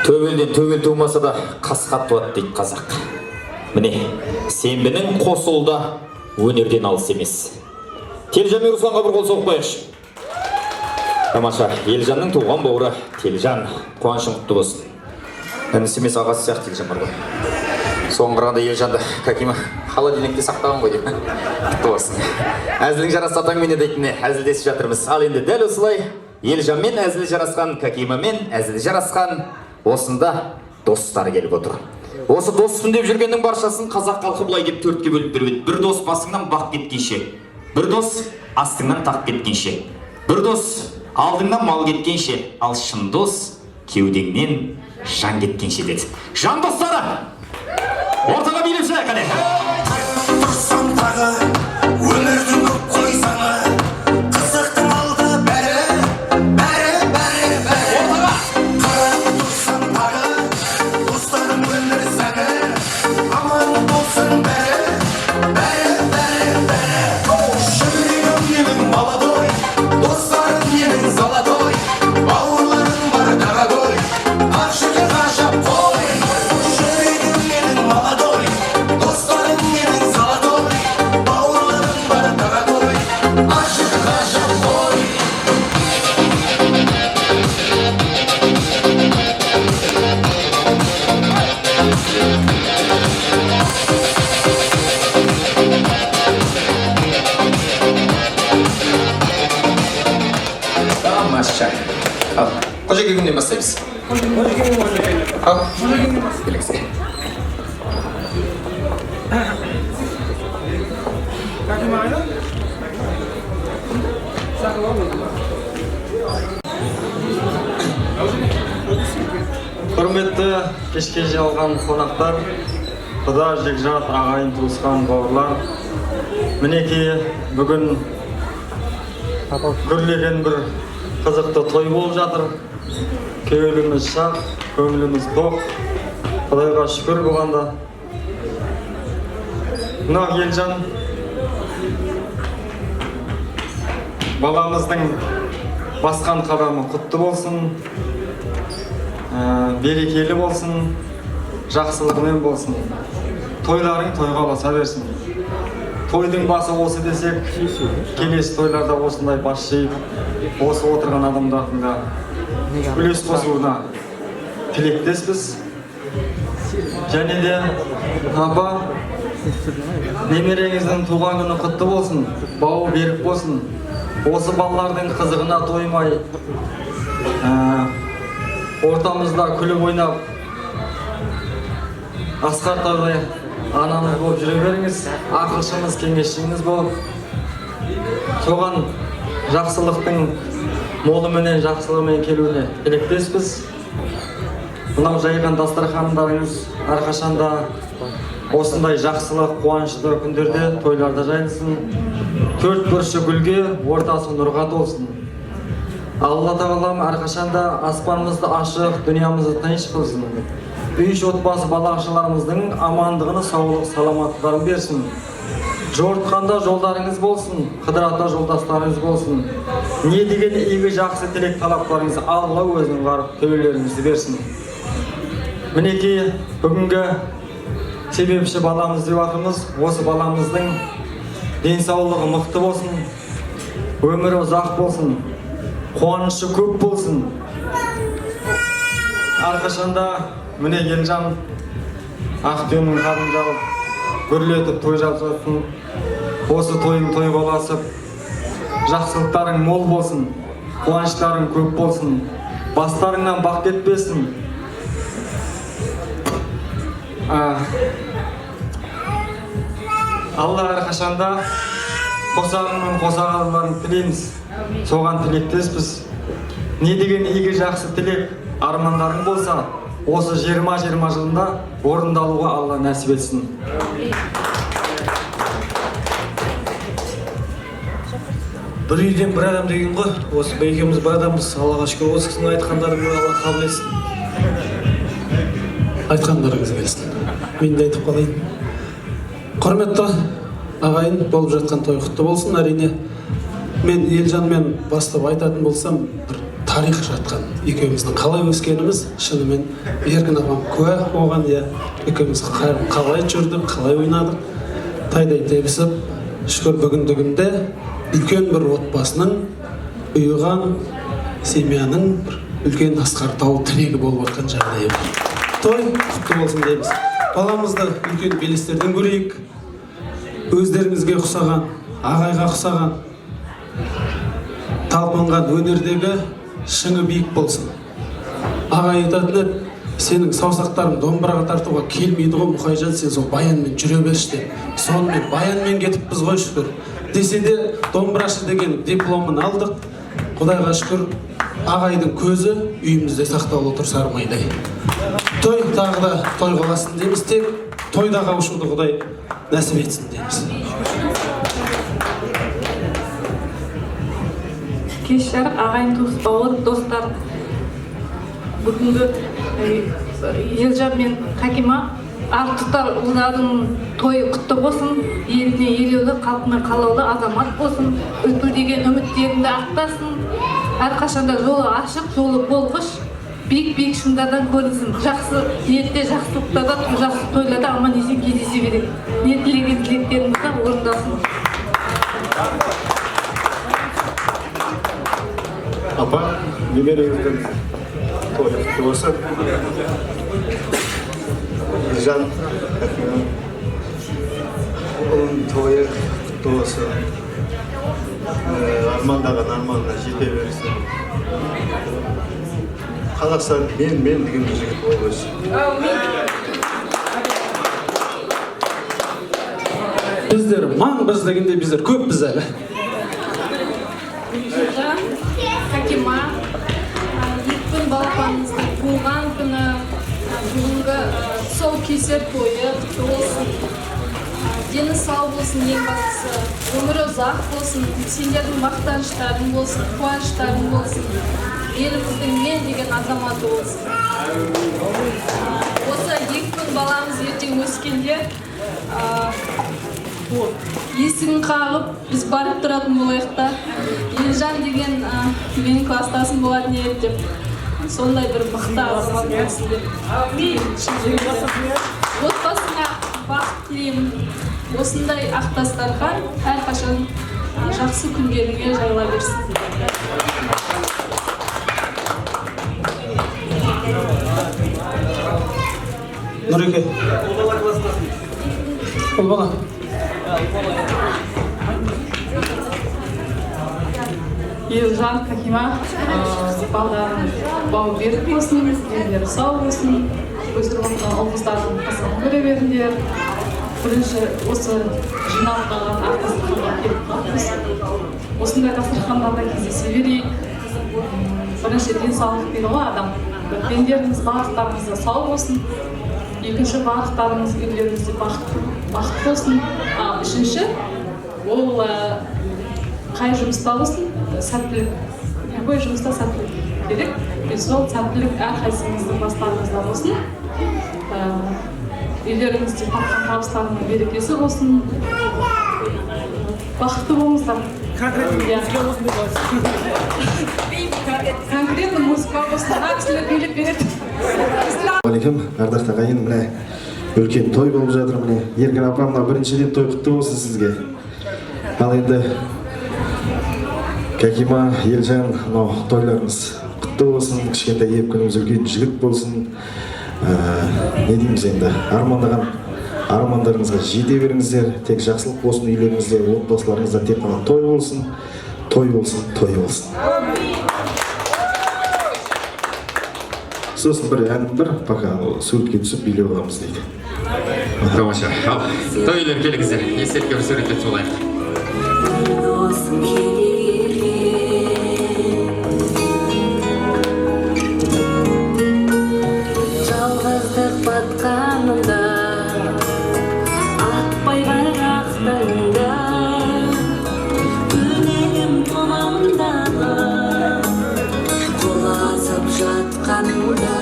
Төбелден төбел тумаса да қасқат туады дейді қазақ. Міне, сенбінің қосылда өнерден алыс емес. Телжан мен Русланға бір қол соғып қояйықшы. Тамаша, Елжанның туған бауыры Телжан, қуанышың құтты болсын. Інісі емес ағасы сияқты Телжан бар ғой. Соған қарағанда Елжанды Кәкима холодильникте сақтаған ғой деп. Құтты болсын. Әзілің жарасса атаңмен дейтіне әзілдесіп жатырмыз. Ал енді дәл осылай Елжанмен әзілі жарасқан, Кәкимамен әзілі жарасқан осында достары келіп отыр. Осы доспын деп жүргеннің баршасын қазақ халқы былай деп төртке бөліп береді. Bir дос басыңнан бақ кеткенше, bir дос астыңнан тақ кеткенше, bir дос алдыңнан мал кеткенше, ал шын дос кеудеңнен жан кеткенше деді. Жан достары, ортаға билеп шығайық қане. Тұрсам тағы өмірдің көп қойсаңы, қызықтың алды бәрі. Ортаға! Тұрсам тағы достарым өмір сәні, аман болсын бәрі. Жүрегім менің молодой, достарым менің золотой, бауырларым бар дорогой, ашығы ғажап қой. Жүрегім менің молодой, достарым менің золотой, бауырларым бар дорогой, ашығы ғажап қой. Тамаша. Ал, Қожеке күннен бастаймыз. Ал, келіңізге. Құрметті кешке жиналған қонақтар, құда жекжат ағайын туысқан бауырлар, мінекей бүгін гүрлеген бір қызықты той болып жатыр. Көңіліміз шақ, көңіліміз тоқ, Құдайға шүкір болғанда. Мына Елжан баламыздың басқан қадамы құтты болсын, берекелі болсын, жақсылығымен болсын. Тойларың тойға баса берсін. Тойдың басы осы десек, келесі тойларда осындай бас жиып, осы отырған адамдардың да үлес қосуына тілектеспіз. Және де апа, немереңіздің туған күні құтты болсын, бауы берік болсын. Осы балалардың қызығына тоймай, ортамызда күліп ойнап, асқар таудай анамыз болып жүре беріңіз, ақылшымыз, кеңесшіміз болып. Соған жақсылықтың молыменен, жақсылығымен келуіне тілектеспіз. Мынау жайған дастархандарыңыз әрқашанда осындай жақсылық, қуанышты күндерде, тойларда жайылсын. Төрт бұрышы гүлге, ортасы нұрға толсын. Алла тағалам әрқашанда аспанымызды ашық, дүниямызды тыныш қылсын. Үй отбасы балақшыларымыздың амандығыны, саулық, саламаттылығын берсін. Жортқанда жолдарыңыз болсын, қыдырата жолдастарыңыз болсын. Не деген игі жақсы тілек талаптарыңыз Алла өзінің барып төбелеріңізді берсін. Мінекей бүгінгі себепші баламыз деп атымыз, осы баламыздың денсаулығы мықты болсын, өмірі ұзақ болсын, қуанышы көп болсын. Әрқашанда міне Елжан Ақтөбенің қадын жауып, гүрлетіп той жасасын. Осы тойың той боласып, жақсылықтарың мол болсын, қуаныштарың көп болсын, бастарыңнан бақ кетпесін. Алла әрқашанда қосағыңның қосағаларын тілейміз, соған тілектеспіз. Не деген игі жақсы тілек, армандарың болса, осы 20-20 жылында орындалуға Алла нәсіп етсін. Бір үйден бір адам деген ғой, осы екеуміз бір адамбыз, Аллаға шүкір, осы кісінің айтқандарын Алла қабыл етсін. Айтқандарыңыз келсін. Мен де айтып қалайын. Құрметті ағайын, болып жатқан той құтты болсын. Әрине, мен Елжанмен бастап айтатын болсам, бір тарих жатқан. Екеуміздің қалай өскеніміз шынымен Еркін апам куә оған. Екеуміз қалай жүрдік, қалай ойнадық, тайдай тебісіп, шүкір бүгіндігінде үлкен бір отбасының ұйыған семьяның үлкен асқар тау тірегі болып отқан жағдайы бар. Той құтты болсын дейміз. Баламызды үлкен белестерден көрейік. Өздеріңізге ұқсаған, ағайға ұқсаған, талпынған өнердегі шыңы биік болсын. Ағай айтатын еді, сенің саусақтарың домбыраға тартуға келмейді ғой Мұқайжан, сен сол баянмен жүре берші деп. Сонымен баянмен кетіппіз ғой шүкір. Десе де домбырашы деген дипломын алдық. Құдайға шүкір, ағайдың көзі үйімізде сақтаулы тұр сармайдай. Той тағы да той қаласын дейміз, тек тойда қауышуды Құдай нәсіп етсін дейміз. Кеш жарық ағайын туыс бауыр достар, бүгінгі Елжан мен Хакима артықтар ұлдардың тойы құтты болсын, еліне елеулі, қалпына қалаулы азамат болсын, үлпілдеген үміттерінде ақтасын, әрқашанда жолы ашық, жолы болғыш, биік шыңдардан көрінсін. Жақсы ниетте, жақсылықтарда, жақсы тойларда аман есен кездесе береді. Не тілеген тілектеріңізді орындасын. Апа, немереңіздің тойы құтты болсын. Елжан, ұлын тойы құтты болсын. Армандаған арманына жете берсін. Қазақстан мен деген бір жігіт болып өсін. Біздер біз дегенде біздер көппіз әлі. Елжан, Хакима, екпін балапанымыздың туған күні, бүгінгі сол кесер тойы құтты болсын. Дені сау болсын, ең бастысы, өмірі ұзақ болсын, сендердің мақтаныштарың болсын, қуаныштарың болсын, еліміздің мен деген азаматы болсын. Осы екпін баламыз ертең өскенде есігін қағып, біз барып тұратын болайық та. Елжан деген менің кластасым болатын еді деп, сондай бір мықты азамат болсын деп. Отбасыңа бақыт тілеймін. Осындай ақтастарға әрқашан жақсы күндеріңе жайыла берсін. Нұреке. Ол бала. Елжан, Хакима, балдарың бауы берік болсын, елдері сау болсын, өздерің ұлғыздардың қызығын көре беріңдер. Бірінші осы жиналып қалған дастарханға келіп қалыппыз. Осындай дастархандарда кездесе берейік. Бірінші денсаулық дейді ғой адам. Пендеріңіз, барлықтарыңызда сау болсын. Екінші, барлықтарыңыз үйлеріңізде бақыт болсын. Үшінші, ол қай жұмыста болсын, сәттілік. Любой жұмыста сәттілік керек. Сол сәттілік әрқайсыңыздың бастарыңызда болсын. Үйлеріңізде тапқан табыстарының берекесі болсын. Бақытты болыңыздар. Конкретно музыка болсын. Кісілер билеп береді. Алейкум, ардақты ағайын, міне үлкен той болып жатыр. Міне Еркін апамна біріншіден той құтты болсын сізге. Ал енді Хакима, Елжан, тойларыңыз құтты болсын. Кішкентай епкініміз үлкен жігіт болсын. Не дейміз енді, армандарыңызға жете беріңіздер. Тек жақсылық болсын үйлеріңізде, отбасыларыңызда, тек қана той болсын, той болсын, той болсын. Сосын бір әнім бар, пока суретке түсіп билеп аламыз дейді. Тамаша. Ал, той үйлер келіңіздер. Есерке бір суретке түсіп алайық. Жалғыздық батқанында, атпай қарақтарында, күнегім тұнамдағы, құлазып жатқанында,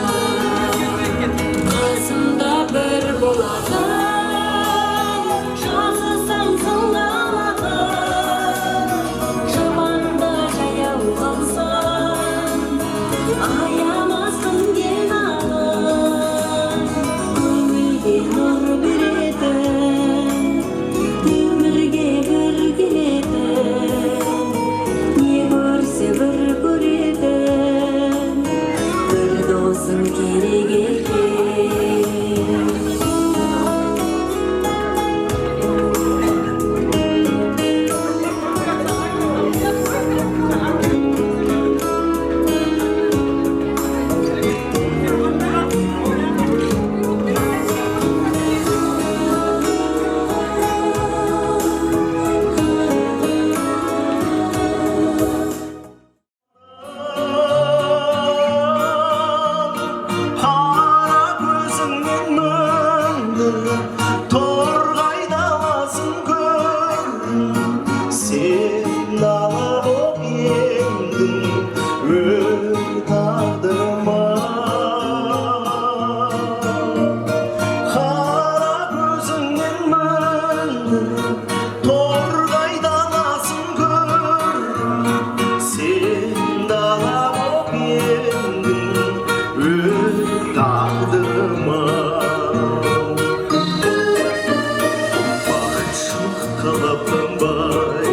қасымда бір болады, жазысам сылалады, жаманда жаяу қалсам, торғайда аласың көрдім, сен дала боп ендің өр тағдырыма. Қара көзіңнен мөлдір торғайда аласың көрдім, сен дала боп ендің өр тағдырыма. Бақытшылық қалаппын бай,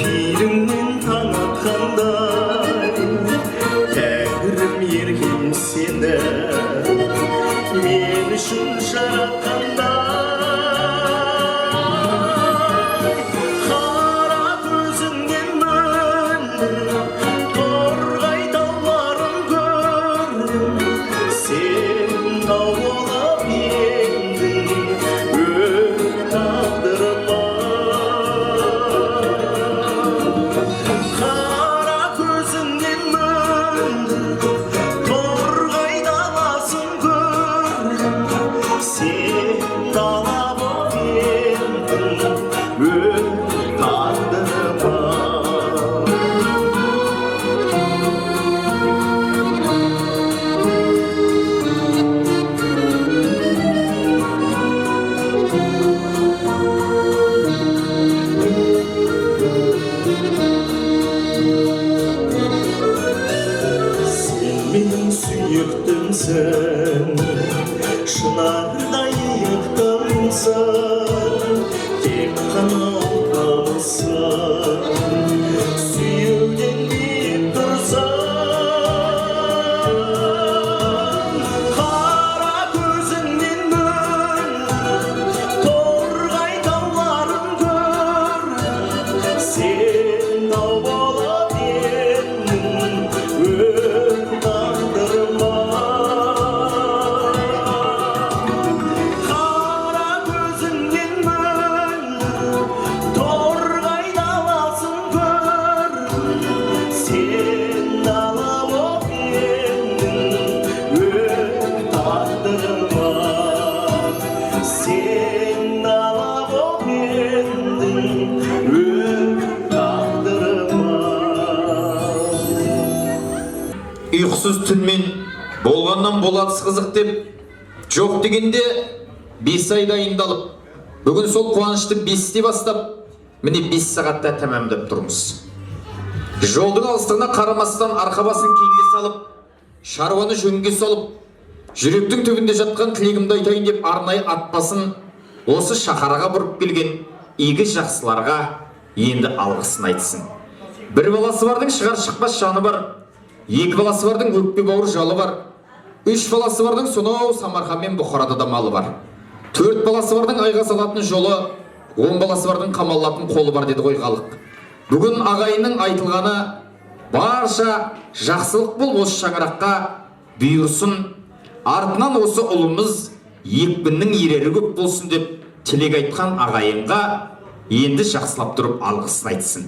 пейіліңнен таң атқандай, тәңірім ерген сені мен үшін жаратқандай. Қара көзіңнен мөлдір торғай тауларын көрдім, сен тау болып ендің өр тағдырыма. Қара көзіңнен мөлдір торғай даласын көрдім, сен дала боп ендің өр тағдырыма. Сен менің сүйіктімсің, шынардай иықтымсың, тек қана ұлтамысың, сүйеуден биік тұрсың. Қара көзіңнен мөлдір торғай тауларын көрдім, сен тау болып ендің өр тағдырыма. Қара көзіңнен мөлдір торғай даласын көрдім, сен дала боп ендің өр тағдырыма. Сен дала боп ендің өр тағдырыма. Ұйқысыз түнмен болғаннан болатыс қызық деп, жоқ дегенде 5 ай дайындалып, бүгін сол қуанышты 5-те бастап, міне 5 сағатта тәмамдап тұрмыз. Жолдың алыстығына қарамастан арқабасын кейінге салып, шаруаны жөнге салып, жүректің түбінде жатқан тілегімді айтайын деп арнайы атбасын осы шаһарға бұрып келген игі жақсыларға енді алғысын айтсын. Бір баласы бардың шығар шықпас жаны бар, 2 баласы бардың өкпе бауыр жалы бар, 3 баласы бардың сонау Самарқан мен Бұхарада да малы бар, 4 баласы бардың айға салатын жолы, 10 баласы бардың қамалатын қолы бар деді ғой халық. Бүгін ағайынның айтылғаны барша жақсылық бол осы шаңыраққа бұйырсын, артынан осы ұлымыз екпіннің ерері көп болсын деп тілек айтқан ағайынға енді жақсылап тұрып алғысын айтсын.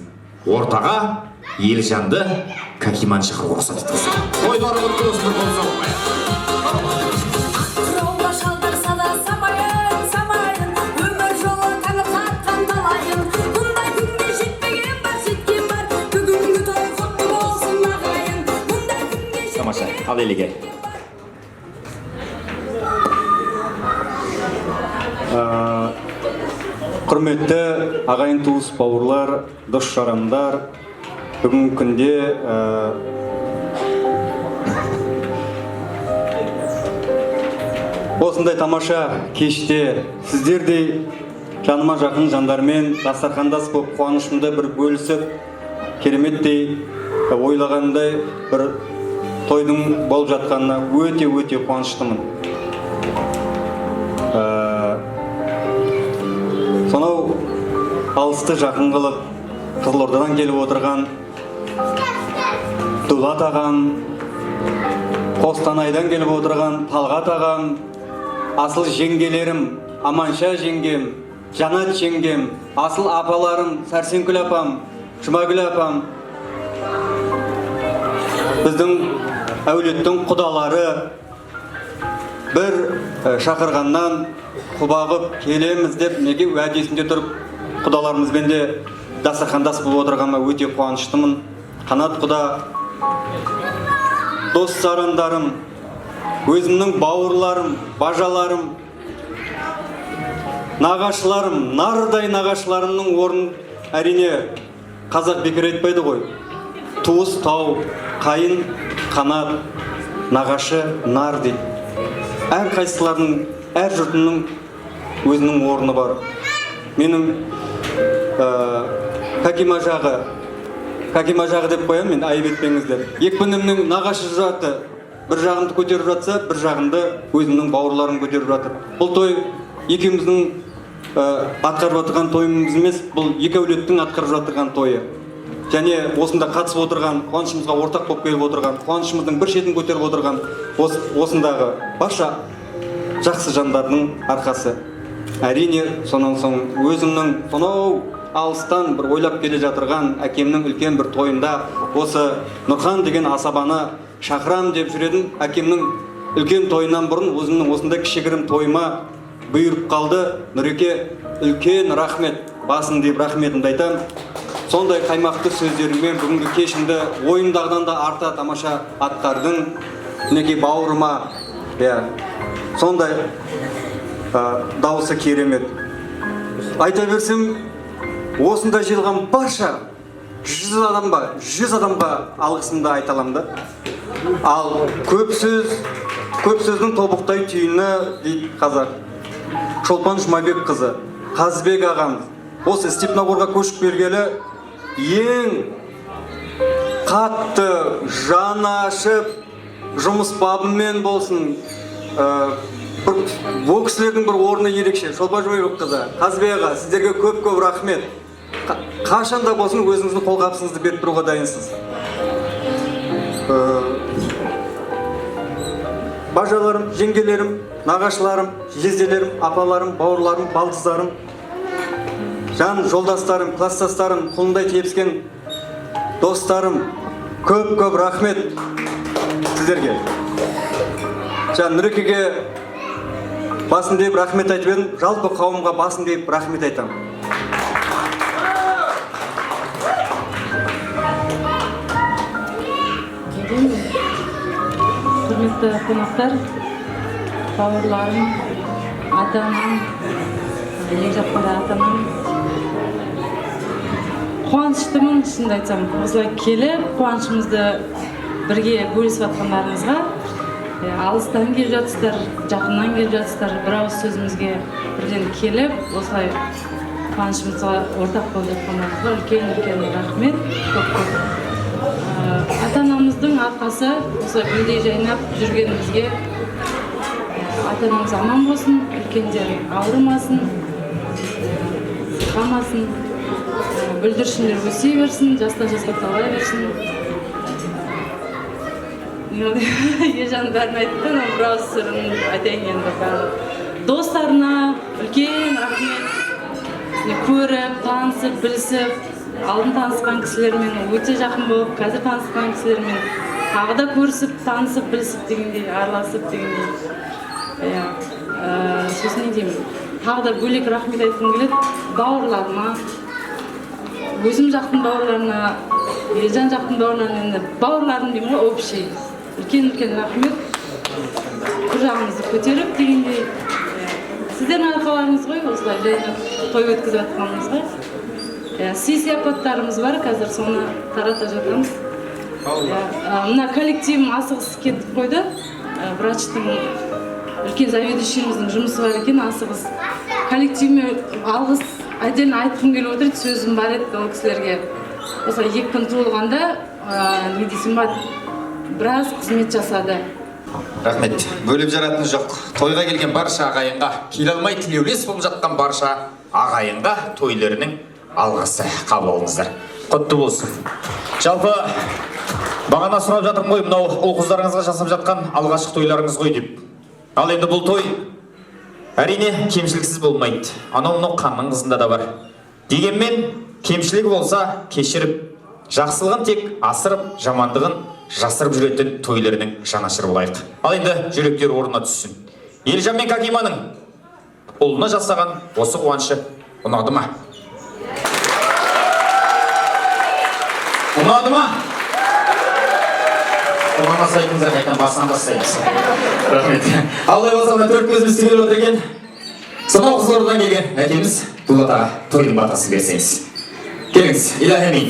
Ортаға Елжанды Кәкиман шақыруға рұқсат етіңіз. Тойлары құтты болсын, қол соқпай. Жолда шалдырса да самайын, самайын, өмір жолы таңып тартқан талайын. Бұндай күнге жетпеген бар, жеткен бар, бүгінгі той құтты болсын ағайын. Бұндай күнге Тамаша, ал елге. Құрметті ағайын туыс бауырлар, дос жарандар, бүгінгі күнде осындай тамаша кеште сіздердей жаныма жақын жандармен дастархандас болып қуанышымды бір бөлісіп, кереметтей ойлағандай бір тойдың болып жатқанына өте қуаныштымын. Сонау алысты жақын қылып, Қызылордадан келіп отырған Дулат ағам, Қостанайдан келіп отырған Талғат ағам, асыл жеңгелерім, Аманша жеңгем, Жанат жеңгем, асыл апаларым, Сәрсенкүл апам, Жұмагүл апам, біздің әулеттің құдалары, бір шақырғаннан құбағып келеміз деп неге уәдесінде тұрып құдаларымызбен де дастархандас болып отырғаныма өте қуаныштымын. Қанат құда, достарымдарым, өзімнің бауырларым, бажаларым, нағашыларым, нардай нағашыларымның орнын әрине қазақ бекер айтпайды ғой. Туыс тау, қайын қанат, нағашы нар дейді. Әр қайсыларының, әр жұртының өзінің орны бар. Менің Кәкима жағы деп қоямын, мен айып етпеңіздер. Екпінімнің нағашы жаты бір жағымды көтеріп жатса, бір жағымды өзімнің бауырларым көтеріп жатыр. Бұл той екеуміздің атқарып отырған тойымыз емес, бұл екі әулеттің атқарып жатырған тойы. Және осында қатысып отырған, қуанышымызға ортақ болып келіп отырған, қуанышымыздың бір шетін көтеріп отырған осындағы барша жақсы жандардың арқасы. Әрине, сонан соң өзімнің сонау алыстан бір ойлап келе жатырған әкемнің үлкен бір тойында осы Нұрхан деген асабаны шақырам деп жүредім. Әкемнің үлкен тойынан бұрын өзімнің осындай кішігірім тойыма бұйырып қалды. Нұреке, үлкен рахмет, басын деп рахметімді айтам. Сондай қаймақты сөздеріңмен бүгінгі кешімді ойымдағыдан да арта тамаша аттардың мінекей бауырыма, сондай дауысы керемет. Айта берсем, осында жиылған барша 100 адамға алғысымды айта аламын да. Ал көп сөздің тобықтай түйіні дейді қазақ. Шолпан Жұмабек қызы, Қазбек ағамыз, осы Степногорға көшіп келгелі ең қатты жаны ашып жұмыс бабымен болсын, бұл кісілердің бір орны ерекше. Шолпан Жұмабек қызы, Қазбек аға, сіздерге көп рахмет. Қашанда болсын өзіңіздің қолғапсыңызды беріп тұруға дайынсыз. Бажаларым, жеңгелерім, нағашыларым, жезделерім, апаларым, бауырларым, балдыздарым, жан жолдастарым, класстастарым, қолындай тепскен достарым, көп рахмет сіздерге. Нұрекеге басын дейіп рахмет айтып едім, жалпы қауымға басын дейіп рахмет айтам. Құрметті қонақтар, бауырларым, ата-анам, ел жақтағы ата-анам, қуаныштымын, шынымды айтсам. Осылай келіп, қуанышымызды бірге бөлісіп жатқандарыңызға, алыстан келіп жатсыздар, жақыннан келіп жатсыздар, бір ауыз сөзімізге бірден келіп, осылай қуанышымызға ортақ болып жатқандарыңызға үлкен рахмет. Ата-анамыздың арқасы осылай гүлдей жайнап жүргенімізге ата-анамыз аман болсын, үлкендер ауырмасын, сырқамасын, бүлдіршіндер өсе берсін, жастан жасқа талай берсін. Ержан бәрін айтты, бір ауыз сырын айтайын енді барлық. Достарына үлкен рахмет. Көріп, танысып, білісіп, алдын танысқан кісілермен өте жақын болып, қазір танысқан кісілермен тағы да көрісіп, танысып, білісіп дегендей, араласып дегендей. Сосын не деймін, тағы да бөлек рахмет айтқым келеді бауырларыма, өзім жақтың бауырларына, Ержан жақтың бауырларына, енді бауырларым деймін ғой, общий. Үлкен рахмет, бір жағымызды көтеріп дегендей. Сіздердің арқаларыңыз ғой, осылай жайнап той өткізіп жатқанымызға. Сый-сияпаттарымыз бар, қазір соны тарата жатырмыз. Мына коллективім асығыс кетіп қойды. Врачтың, үлкен заведующиіміздің жұмысы бар екен, асығыс. Коллективіме алғыс отдельно айтқым келіп отыр, сөзім бар еді ол кісілерге. Осылай 2 күн туылғанда, не дейсің ба, біраз қызмет жасады. Рахмет. Бөліп жаратын жоқ. Тойға келген барша ағайынға, келе алмай тілеулес болып жатқан барша ағайынға тойларының алғысы қабыл алыңыздар. Құтты болсын. Жалпы бағана сұрап жатырмын ғой, мынау ұл-қыздарыңызға жасап жатқан алғашқы тойларыңыз ғой деп. Ал енді бұл той әрине кемшіліксіз болмайды. Анау-мынау қанның қызында да бар. Дегенмен кемшілігі болса кешіріп, жақсылығын тек асырып, жамандығын жасырып жүретін тойларының жанашыры болайық. Ал енді жүректер орнына түссін. Елжан мен Какиманың ұлына жасаған осы қуанышы ұнады ма? Ұнады ма? Ұнамаса айтыңыздар, қайтадан басынан бастаймыз. Рахмет. Алдай болса, төрт көзіміз түгел отыр екен. Сонау Қызылордадан келген әкеміз Дулатаға тойдың батасын берсеңіз. Келіңіз, иләһи әмин.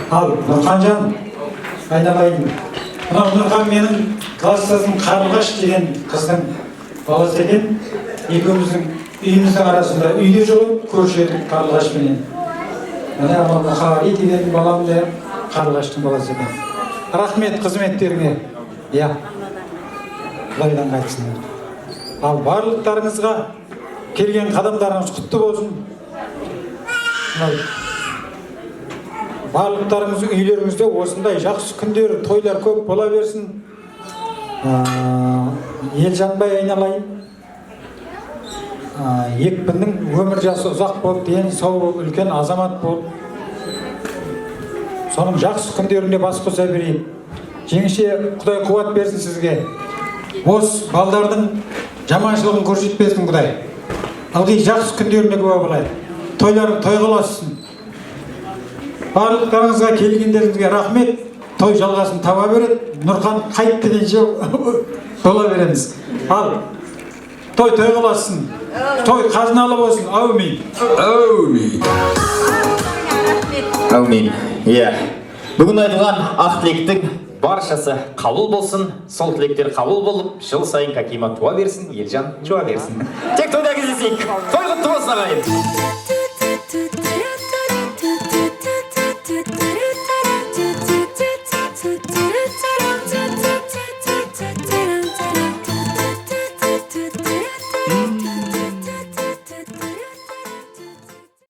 Ал, Нұрханжан, айналайын. Мынау Нұрхан менің класстасым Қарлығаш деген қыздың баласы екен. Екеуміздің үйіміздің арасында үйде жүріп көрші едік Қарлығашпенен. Міне Мұхари деген балам да Қарлығаштың баласы екен. Рахмет қызметтеріңе. Я. Құдайдан қайтсын. Ал барлықтарыңызға келген қадамдарыңыз құтты болсын. Барлықтарыңыз үйлеріңізде осындай жақсы күндер, тойлар көп бола берсін. Елжанбай айналайын. Екпіннің өмір жасы ұзақ болып, дені сау болып, үлкен азамат болып. Соның жақсы күндерінде бас қоса берейін. Жеңіше Құдай қуат берсін сізге. Осы балдардың жаманшылығын көрсетпесін Құдай. Ылғи жақсы күндеріне куә болайық. Тойларың тойға ұлассын. Барлықтарыңызға келгендеріңізге рахмет. Той жалғасын таба береді. Нұрхан қайт дегенше бола береміз. Ал, той тойға ұлассын. Той қазыналы болсын. Әумин. Әумин. Әумин. Иә. Бүгін айтылған ақ тілектің баршасы қабыл болсын. Сол тілектер қабыл болып, жыл сайын Какима туа берсін, Елжан жуа берсін. Тек тойда кездесейік. Той құтты болсын ағайын.